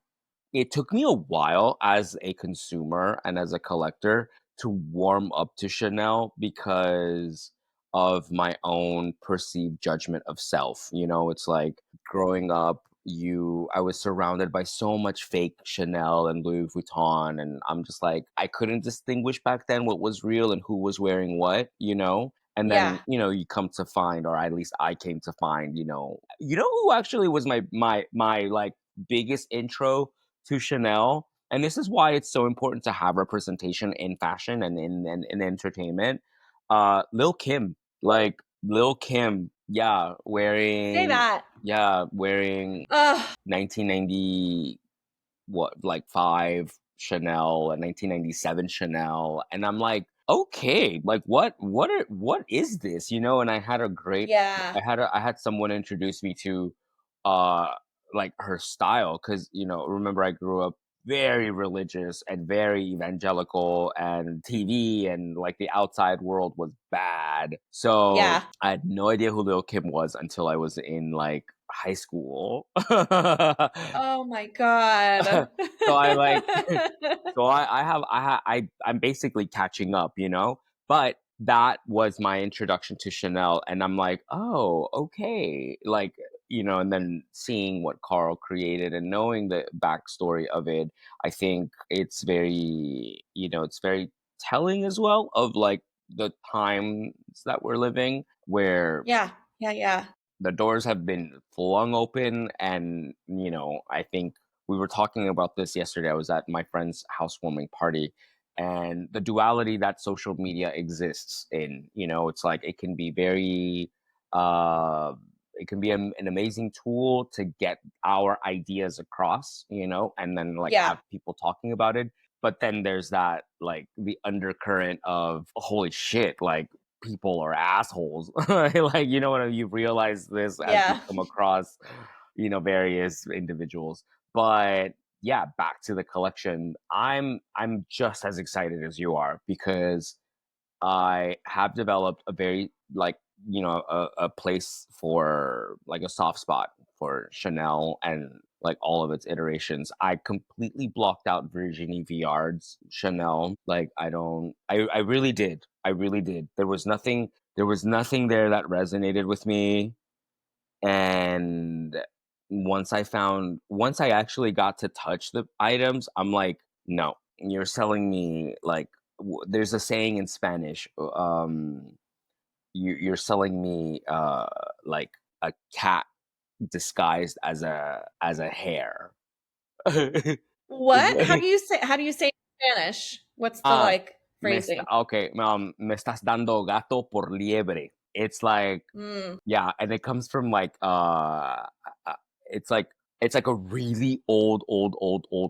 it took me a while as a consumer and as a collector to warm up to Chanel because of my own perceived judgment of self. It's like growing up, I was surrounded by so much fake Chanel and Louis Vuitton, and I'm just like, I couldn't distinguish back then what was real and who was wearing what. And then, Yeah, you come to find, or at least I came to find, who actually was my like biggest intro to Chanel. And this is why it's so important to have representation in fashion and in entertainment. Lil Kim, like Lil Kim, say that. wearing Ugh, 1990, what, like, 5 Chanel and 1997 Chanel, and I'm like, okay, like, what is this, and yeah, I had someone introduce me to uh like her style, because remember, I grew up very religious and very evangelical, and TV and like the outside world was bad, so yeah, I had no idea who Lil Kim was until I was in like high school. Oh my god. So I like so I have I'm basically catching up, you know? But that was my introduction to Chanel and I'm like, "Oh, okay." Like, you know, and then seeing what Carl created and knowing the backstory of it, I think it's very, you know, it's very telling as well of like the times that we're living where Yeah. Yeah, yeah. the doors have been flung open and you know I think we were talking about this yesterday. I was at my friend's housewarming party and the duality that social media exists in, you know, it's like it can be very uh it can be an amazing tool to get our ideas across, you know, and then like Yeah. have people talking about it, but then there's that like the undercurrent of holy shit, like people are assholes. Like, you know what I mean? You realize this as you Yeah. come across, you know, various individuals. But yeah, back to the collection. I'm just as excited as you are because I have developed a very like, you know, a place for like a soft spot for Chanel and like all of its iterations. I completely blocked out Virginie Viard's Chanel. Like I don't I really did. I really did. There was nothing there that resonated with me. And once I actually got to touch the items, I'm like, no, you're selling me like there's a saying in Spanish, you're selling me like a cat disguised as a hare. What? Like, How do you say it in Spanish? What's the ah, like phrasing? okay, me estás dando gato por liebre. It's like Mm. yeah, and it comes from like it's like it's like a really old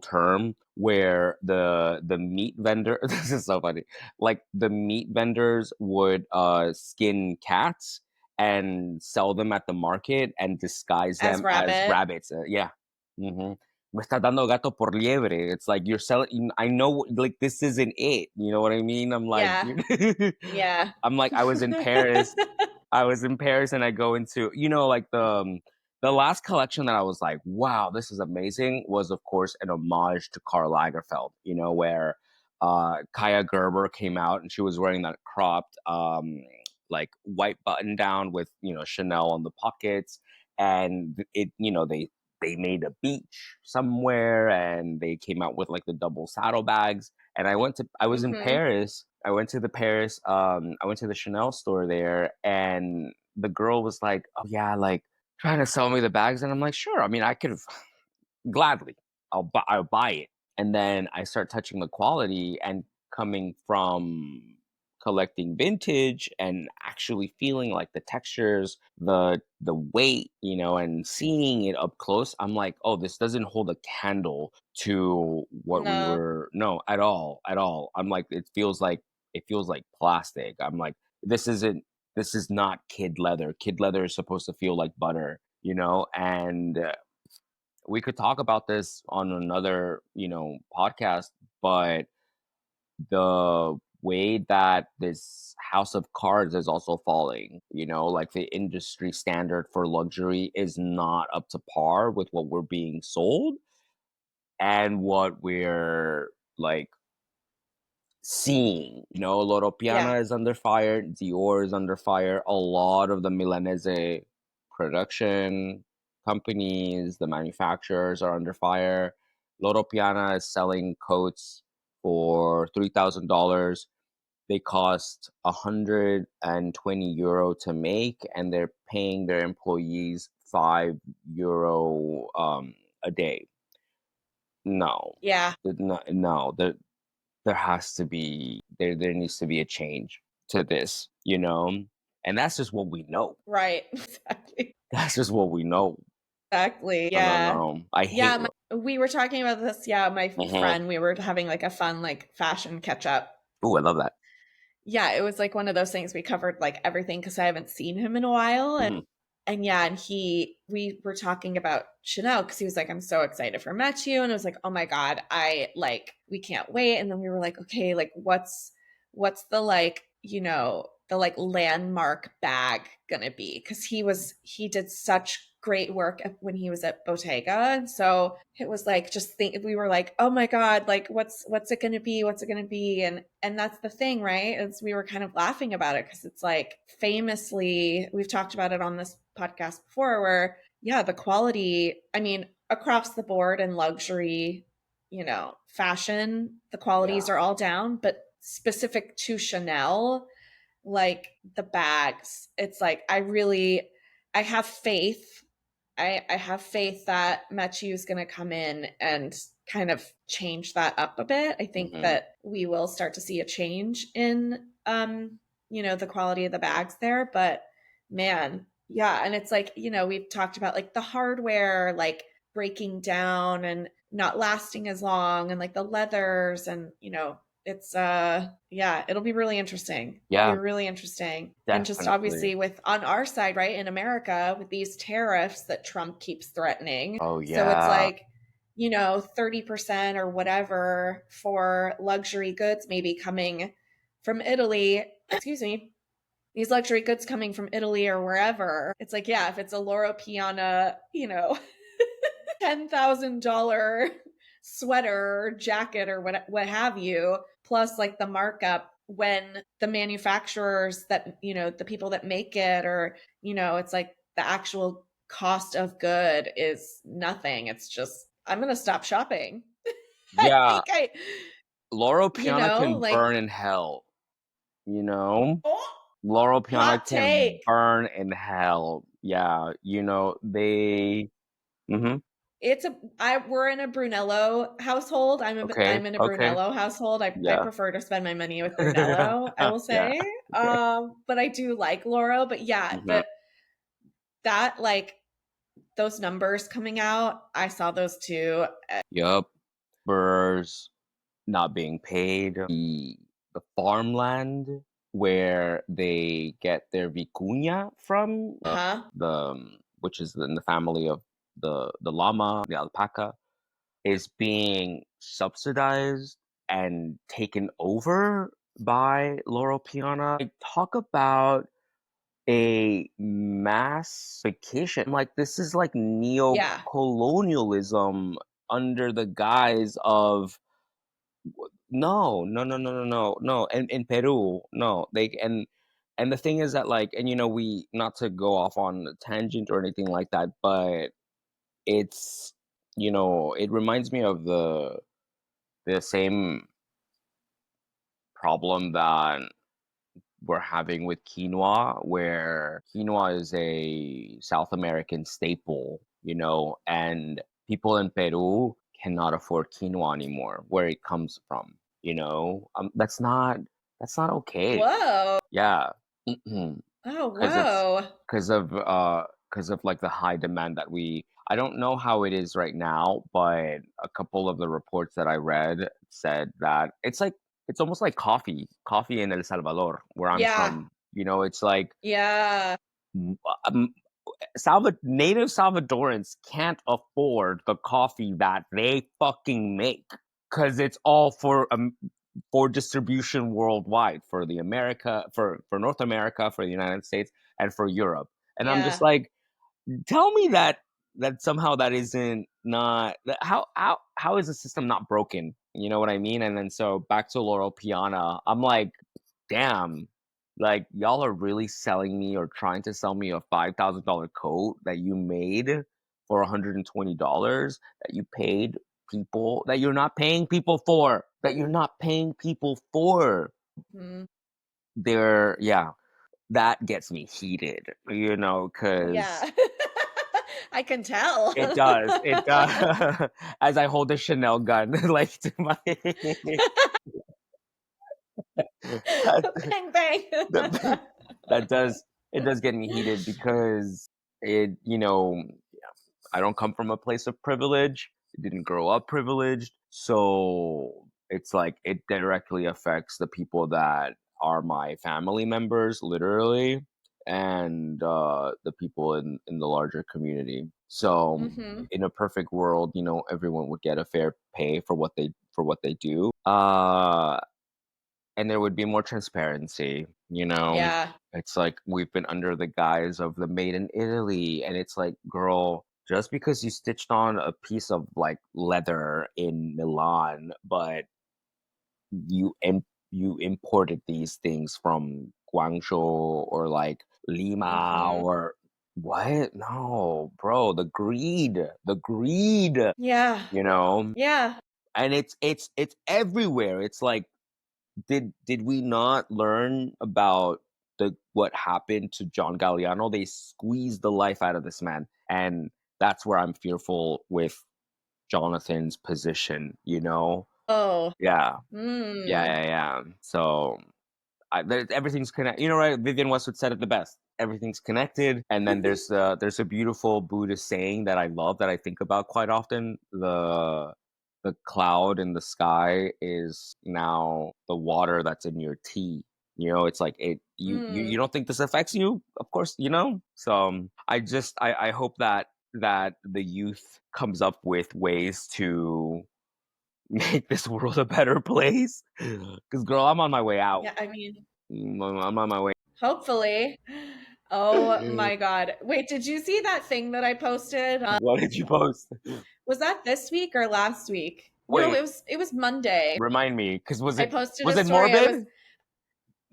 term where the meat vendor this is so funny. Like the meat vendors would skin cats and sell them at the market and disguise As them as rabbit. rabbits. Yeah. hmm Me está dando gato por liebre. It's like you're selling. I know, like this isn't it. You know what I mean? I'm like, Yeah. Yeah. I'm like, I was in Paris. I was in Paris and I go into, you know, like the last collection that I was like, wow, this is amazing was of course an homage to Karl Lagerfeld, you know, where Kaya Gerber came out and she was wearing that cropped like white button down with, you know, Chanel on the pockets and it, you know, they made a beach somewhere and they came out with like the double saddlebags and I was in Mhm. Paris. I went to the Chanel store there and the girl was like, "Oh yeah, like trying to sell me the bags." And I'm like, "Sure. I mean, I could have gladly. I'll buy it." And then I start touching the quality and coming from collecting vintage and actually feeling like the textures, the weight, you know, and seeing it up close, I'm like, "Oh, this doesn't hold a candle to what we No. were no, at all, at all." I'm like it feels like plastic. I'm like, this is not kid leather. Kid leather is supposed to feel like butter, you know? And we could talk about this on another, you know, podcast, but the way that this house of cards is also falling, you know, like the industry standard for luxury is not up to par with what we're being sold and what we're like seeing. You know, Loro Yeah. Piana is under fire, Dior is under fire. A lot of the Milanese production companies, the manufacturers are under fire. Loro Piana is selling coats for $3,000. They cost 120 euro to make, and they're paying their employees €5 a day. No, Yeah. no, there has to be there needs to be a change to this, you know? And that's just what we know. Right. Exactly. That's just what we know. Exactly. No, no, Yeah. no. I Yeah, hate we were talking about this, yeah, my mhm. friend, we were having like a fun like fashion catch up. Ooh, I love that. Yeah, it was like one of those things we covered like everything because I haven't seen him in a while. Mhm. And yeah, and we were talking about Chanel because he was like, I'm so excited for Met You. And I was like, oh my God, I like, we can't wait. And then we were like, okay, like what's the like, you know, the like landmark bag gonna be? Because he did such great work when he was at Bottega. And so it was like we were like, oh my God, like what's it gonna be? What's it gonna be? And that's the thing, right? Is we were kind of laughing about it because it's like famously, we've talked about it on this podcast before, where yeah, the quality, I mean, across the board in luxury, fashion, the qualities Yeah. are all down, but specific to Chanel, like the bags, it's like I have faith. I have faith that Mathieu is going to come in and kind of change that up a bit. I think Hmm. that we will start to see a change in the quality of the bags there, but man, yeah, and it's like, we've talked about like the hardware like breaking down and not lasting as long and like the leathers and it's yeah, it'll be really interesting. It'll be Yeah, really interesting. And just definitely. obviously with on our side, right, in America with these tariffs that Trump keeps threatening. Oh So it's yeah. like 30% or whatever for luxury goods maybe coming from Italy. Excuse me. These luxury goods coming from Italy or wherever. It's like, yeah, if it's a Loro Piana, $10,000 sweater or jacket or what have you, plus like the markup when the manufacturers that, the people that make it, or, it's like the actual cost of good is nothing. It's just, I'm going to stop shopping. I Yeah, think I, Loro Piana can like, burn in hell, you know? oh, Loro Piana hot can take. burn in hell. Yeah, they Mhm. We're in a Brunello household. Okay, I'm in a okay. Brunello household. I Yeah. prefer to spend my money with Brunello, I will Yeah, say. okay. But I do like Loro. But yeah, Mhm. that like those numbers coming out, I saw those too. Yup. Burrs not being paid, the farmland where they get their vicuña from, Huh? which is in the family of the llama, the alpaca, is being subsidized and taken over by Laurel Piana. Like, talk about a mass vacation. Like, this is like Yeah. neo-colonialism under the guise of no, no, no, no, no, no, no. And in Peru, no. And the thing is that like, and we, not to go off on a tangent or anything like that, but it's it reminds me of the same problem that we're having with quinoa, where quinoa is a South American staple, and people in Peru cannot afford quinoa anymore, where it comes from. That's not okay. Whoa. Yeah, Oh, because it's whoa. because of like the high demand that I don't know how it is right now, but a couple of the reports that I read said that it's almost like coffee in El Salvador, where I'm Yeah. from. It's like Yeah. um, native Salvadorans can't afford the coffee that they fucking make because it's all for distribution worldwide, for the America, for North America, for the United States, and for Europe. And I'm just Yeah. like, tell me that somehow that isn't not that, how is the system not broken? You know what I mean? And then so back to Laurel Piana, I'm like, damn, like y'all are really selling me or trying to sell me a $5,000 coat that you made for $120 that you paid people that you're not paying people for Mhm. yeah, that gets me heated, because Yeah. I can tell. it does as I hold the Chanel gun like to my that, Bang bang. that, that does it does get me heated because I don't come from a place of privilege. I didn't grow up privileged. So it's like it directly affects the people that are my family members, literally, and the people in the larger community. So Mhm. in a perfect world, everyone would get a fair pay for what they do. and there would be more transparency, you know? Yeah. It's like we've been under the guise of the made in Italy, and it's like, girl, just because you stitched on a piece of like leather in Milan, but you imported these things from Guangzhou or like Lima Mhm. or what? No, bro, the greed, Yeah. you know? Yeah. And it's everywhere. It's like, did we not learn about the what happened to John Galliano? They squeezed the life out of this man, and that's where I'm fearful with Jonathan's position, you know? Oh. Yeah. Yeah, Mm. yeah, yeah. So everything's connected. You know, right? Vivian Westwood said it the best. Everything's connected, and then there's a beautiful Buddhist saying that I love that I think about quite often. The cloud in the sky is now the water that's in your tea. You know, it's like you Mm. don't think this affects you, of course, you know. So I hope that the youth comes up with ways to make this world a better place. Because, girl, I'm on my way out. Yeah, I mean, I'm on my way. hopefully. Oh my God. Wait, did you see that thing that I posted? What did you post? Was that this week or last week? No, Wait, it was Monday. remind me, because I posted was a it story. morbid?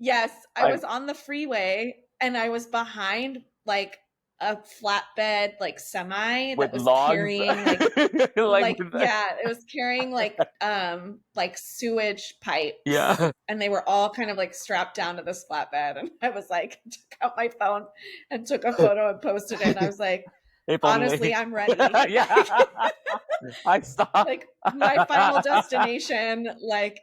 Yes, I I was on the freeway and I was behind like a flatbed like semi that with was logs, carrying like with yeah, it was carrying like sewage pipes yeah. and they were all kind of like strapped down to this flatbed and I was like took out my phone and took a photo and posted it and I was like If honestly only. I'm ready. Yeah, I saw. Like my final destination like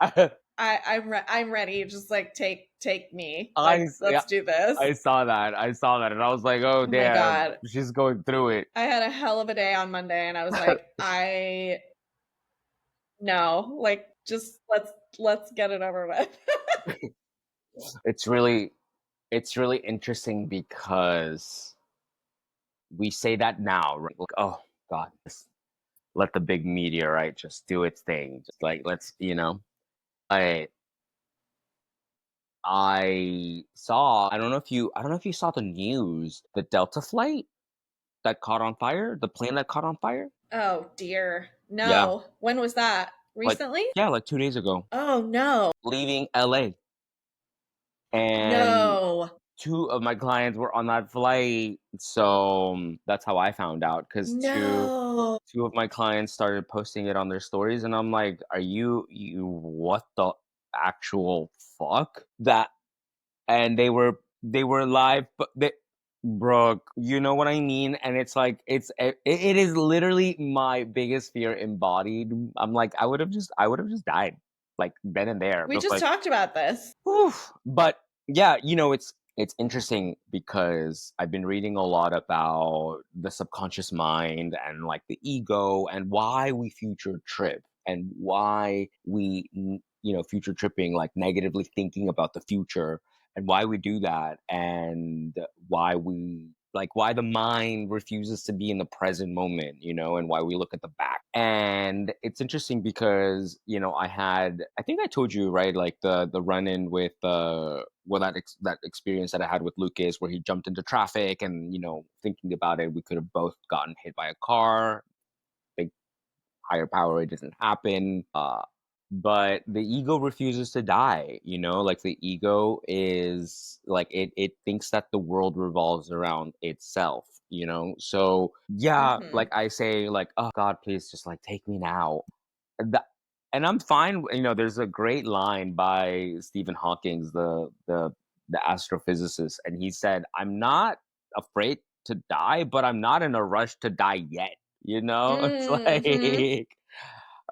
I'm ready. Just like take me. Like Yeah, let's do this. I saw that. I saw that, and I was like, oh Oh my damn, god. she's going through it. I had a hell of a day on Monday and I was like, I no, like just let's get it over with. It's really it's really interesting because we say that now, right? Like, oh God, just let the big meteorite just do its thing. Just like let's, I I don't know if you saw the news, the Delta flight that caught on fire, the plane that caught on fire. Oh dear. Yeah, No. When was that? like Recently? yeah, like 2 days ago, Oh no. leaving LA, and No. two of my clients were on that flight. So that's how I found out because No. two of my clients started posting it on their stories, and I'm like, "Are you what the actual fuck?" That and they were live, but Brooke, you know what I mean? And it's like it is literally my biggest fear embodied. I'm like, I would have just died like then and there. We But just like, talked about this. oof. But yeah, it's interesting because I've been reading a lot about the subconscious mind and like the ego and why we future trip and why future tripping, like negatively thinking about the future, and why we do that, and why the mind refuses to be in the present moment, and why we look at the back. And it's interesting because, I think I told you, right, like the run-in with that experience that I had with Lucas where he jumped into traffic, and, thinking about it, we could have both gotten hit by a car. Big higher power, it doesn't happen. But the ego refuses to die, like the ego is like it thinks that the world revolves around itself, so yeah, like Mhm. I say, like, oh God, please just like take me now. That, and I'm fine. There's a great line by Stephen Hawking's, the astrophysicist, and he said, "I'm not afraid to die, but I'm not in a rush to die yet." It's Mhm. like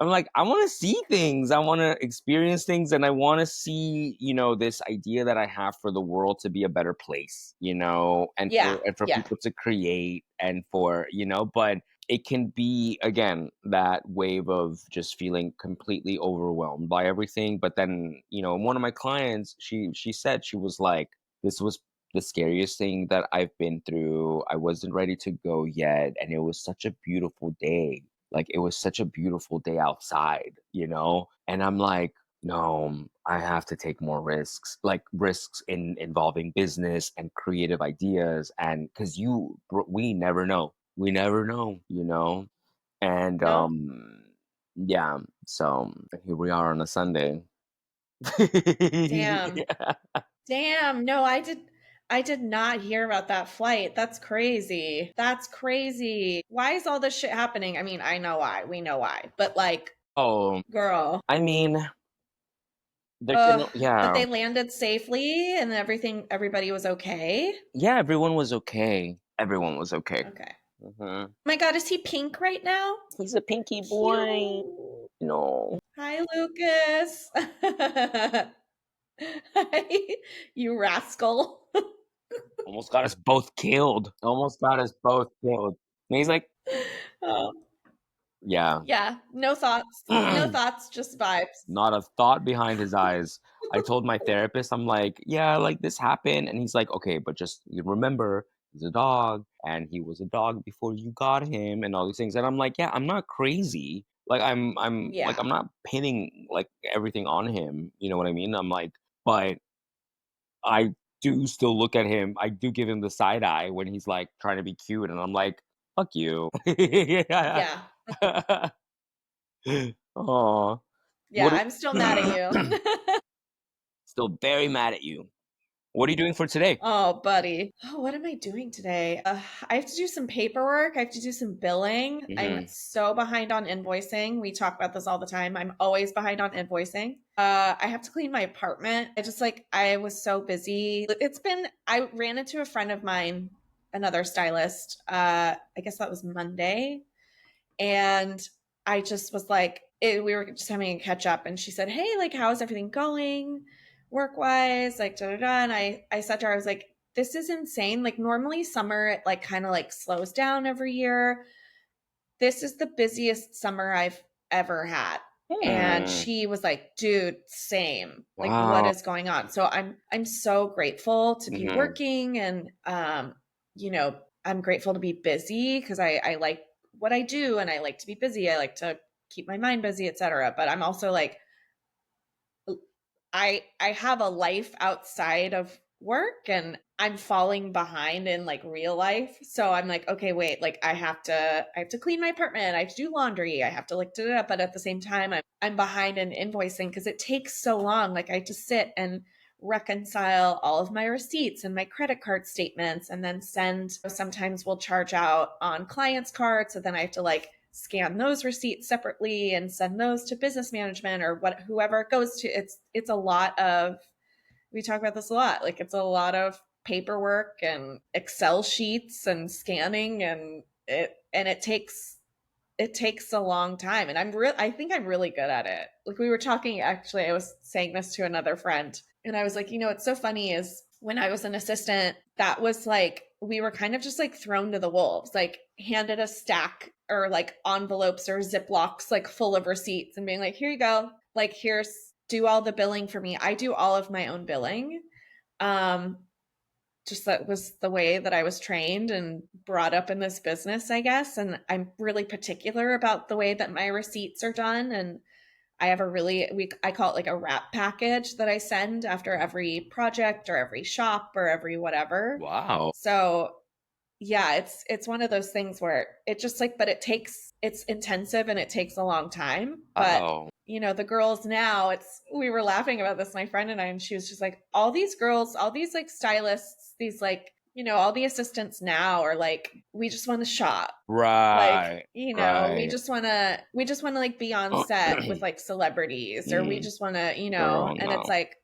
I'm like, I want to see things, I want to experience things, and I want to see, this idea that I have for the world to be a better place, and Yeah. for Yeah. people to create, and for, but it can be, again, that wave of just feeling completely overwhelmed by everything. But then, one of my clients, she said, she was like, this was the scariest thing that I've been through. I wasn't ready to go yet, and it was such a beautiful day. Like, it was such a beautiful day outside, and I'm like, No, I have to take more risks, like risks in involving business and creative ideas, and because we never know, you know, and No? yeah. So here we are on a Sunday. Damn. Damn. No, I did not hear about that flight. That's crazy. That's crazy. Why is all this shit happening? I mean, I know why. We know why. But like, Oh, girl. I mean, there can, Ugh. But yeah, they landed safely and everybody was okay. yeah. Everyone was okay. Everyone was okay. Okay. Hmm. My God, is he pink right now? He's a pinky boy. Cute. No, Hi, Lucas. Hi, you rascal. almost got us both killed. Almost got us both killed. And he's like, Oh, yeah. yeah, no thoughts. No thoughts, just vibes. Not a thought behind his eyes. I told my therapist, I'm like, yeah, like this happened. And he's like, okay, but just you remember, he's a dog and he was a dog before you got him and all these things. And I'm like, yeah, I'm not crazy. Like I'm Yeah, not pinning like everything on him. You know what I mean? I'm like, but I do still look at him. I do give him the side eye when he's like trying to be cute. And I'm like, fuck you. Yeah. yeah, Aw. yeah. What I'm still mad at you. Still very mad at you. What are you doing for today? Oh, buddy. Oh, what am I doing today? I have to do some paperwork. I have to do some billing. I'm Mhm. so behind on invoicing. We talk about this all the time. I'm always behind on invoicing. I have to clean my apartment. I was so busy. I ran into a friend of mine, another stylist. I guess that was Monday. And I just was like, we were just having a catch up, and she said, "Hey, like, how's everything going, work wise?" Like, da da da. And I said to her, I was like, "This is insane. Like, normally summer it like kind of like slows down every year. This is the busiest summer I've ever had." And Hmm. she was like, "Dude, same. Like, what Wow. is going on?" So I'm so grateful to be Mhm. working, and you know, I'm grateful to be busy because I like what I do and I like to be busy. I like to keep my mind busy, etc. But I'm also like, I have a life outside of work, and I'm falling behind in like real life. So I'm like, okay, wait, like I have to clean my apartment, I have to do laundry, I have to like do it, but at the same time I'm behind in invoicing because it takes so long. Like I have to sit and reconcile all of my receipts and my credit card statements and then sometimes we'll charge out on clients' cards, so then I have to like scan those receipts separately and send those to business management or whoever it goes to. It's a lot of, we talk about this a lot, like it's a lot of paperwork and Excel sheets and scanning, and it takes a long time, and I think I'm really good at it. Like we were talking, actually I was saying this to another friend, and I was like, what's so funny is when I was an assistant, that was like we were kind of just like thrown to the wolves, like handed a stack or like envelopes or ziplocs like full of receipts and being like, here you go, like here's, do all the billing for me. I do all of my own billing. um just that was the way that I was trained and brought up in this business, I guess. And I'm really particular about the way that my receipts are done. And I have I call it like a wrap package that I send after every project or every shop or every whatever. Wow. So yeah, it's one of those things where it just like, but it's intensive and it takes a long time. But Wow. the girls now, we were laughing about this, my friend and I, and she was just like, all these girls, all these like stylists, these like, all the assistants now are like, we just want to shop. Like, Right. we Right. just want to like be on set with like celebrities, or we Mm, just want to, girl, and it's no. like,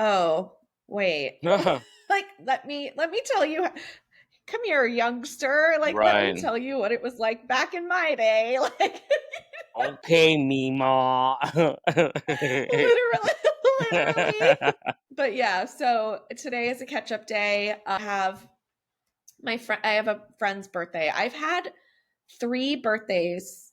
oh, wait. Like let me tell you, come here, youngster, like let me Right. tell you what it was like back in my day. Like Okay, Mima. literally, literally. But yeah, so today is a catch up day. I have a friend's birthday. I've had 3 birthdays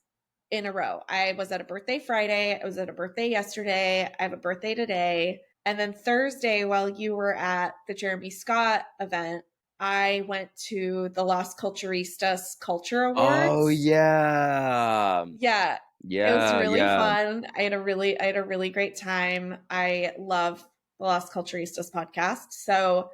in a row. I was at a birthday Friday, I was at a birthday yesterday, I have a birthday today. And then Thursday, while you were at the Jeremy Scott event, I went to the Las Culturistas Culture Oh Awards. yeah. Yeah. It was Yeah, really yeah. fun. I had a really great time. I love the Las Culturistas podcast. So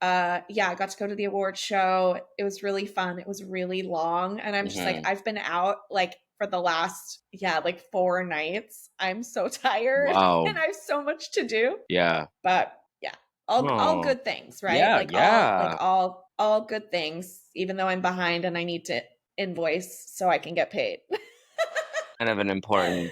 yeah, I got to go to the award show. It was really fun. It was really long. And I'm just like, Hmm. I've been out like for the last, yeah, like 4 nights. I'm so tired Wow. and I have so much to do. Yeah. But yeah, all Oh, good things, right? yeah, Like yeah. all good things, even though I'm behind and I need to invoice so I can get paid. Kind of an important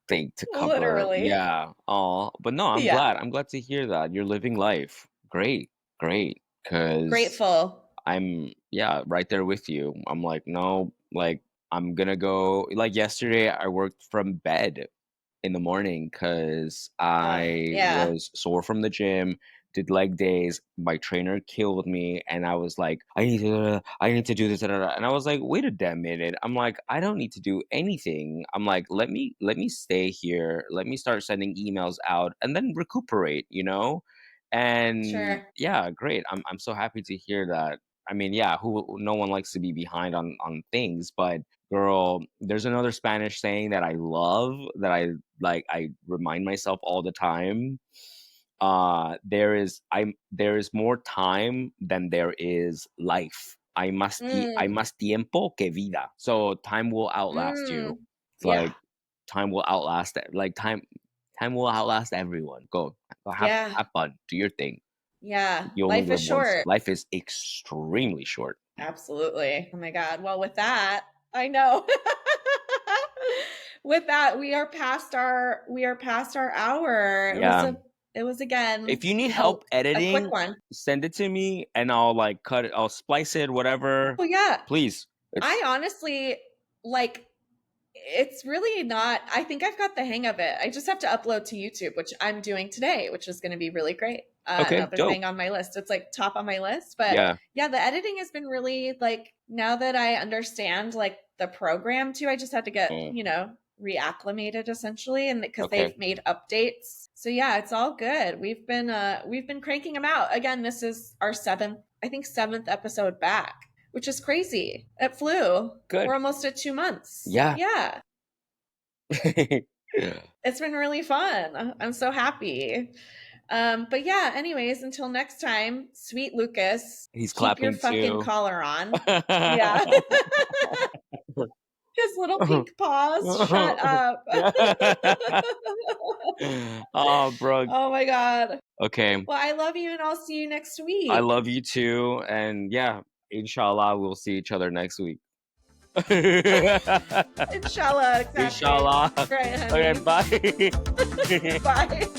thing to cover. Literally. Yeah. Oh, but no, I'm Yeah. glad. I'm glad to hear that. You're living life. Great. Great. Because Grateful. I'm, yeah, right there with you. I'm like, no, like, I'm gonna go. Like yesterday, I worked from bed in the morning because I Yeah. was sore from the gym, did leg days. My trainer killed me, and I was like, I need to do this, da, da, da. And I was like, wait a damn minute. I'm like, I don't need to do anything. I'm like, let me stay here. Let me start sending emails out, and then recuperate. And Sure. yeah, great. I'm so happy to hear that. I mean, yeah, who no one likes to be behind on things, but girl, there's another Spanish saying that I love that I remind myself all the time. There is more time than there is life. Hay Mm, más tiempo que vida. So time will outlast you. mm. It's Yeah. like time will outlast it. Like time will outlast everyone. Go Yeah. have fun. Do your thing. Yeah. You only Life is live once. short. Life is extremely short. Absolutely. Oh my God. Well, with that, I know. With that, we are past our hour. Yeah. It was again If you need a help a quick editing, one. send it to me and I'll like cut it, I'll splice it, whatever. Oh yeah. Please. I It's honestly like it's really not. I think I've got the hang of it. I just have to upload to YouTube, which I'm doing today, which is going to be really great. okay, Another dope. thing on my list. It's like top on my list. But Yeah. yeah, the editing has been really like now that I understand like the program too, I just had to get, Mm, reacclimated essentially and because okay. they've made updates. So yeah, it's all good. We've been cranking them out. Again, this is our seventh episode back, which is crazy. It flew. We're Good. almost at 2 months. Yeah. Yeah. Yeah. It's been really fun. I'm so happy. But yeah, anyways, until next time, sweet Lucas, He's keep your clapping fucking too. collar on. Yeah. His little pink paws. Shut up. Oh, bro. Oh my God. Okay. Well, I love you and I'll see you next I week. love you too. And yeah, inshallah, we'll see each other next week. Inshallah, exactly. Inshallah. Right, Okay, honey. bye. Bye.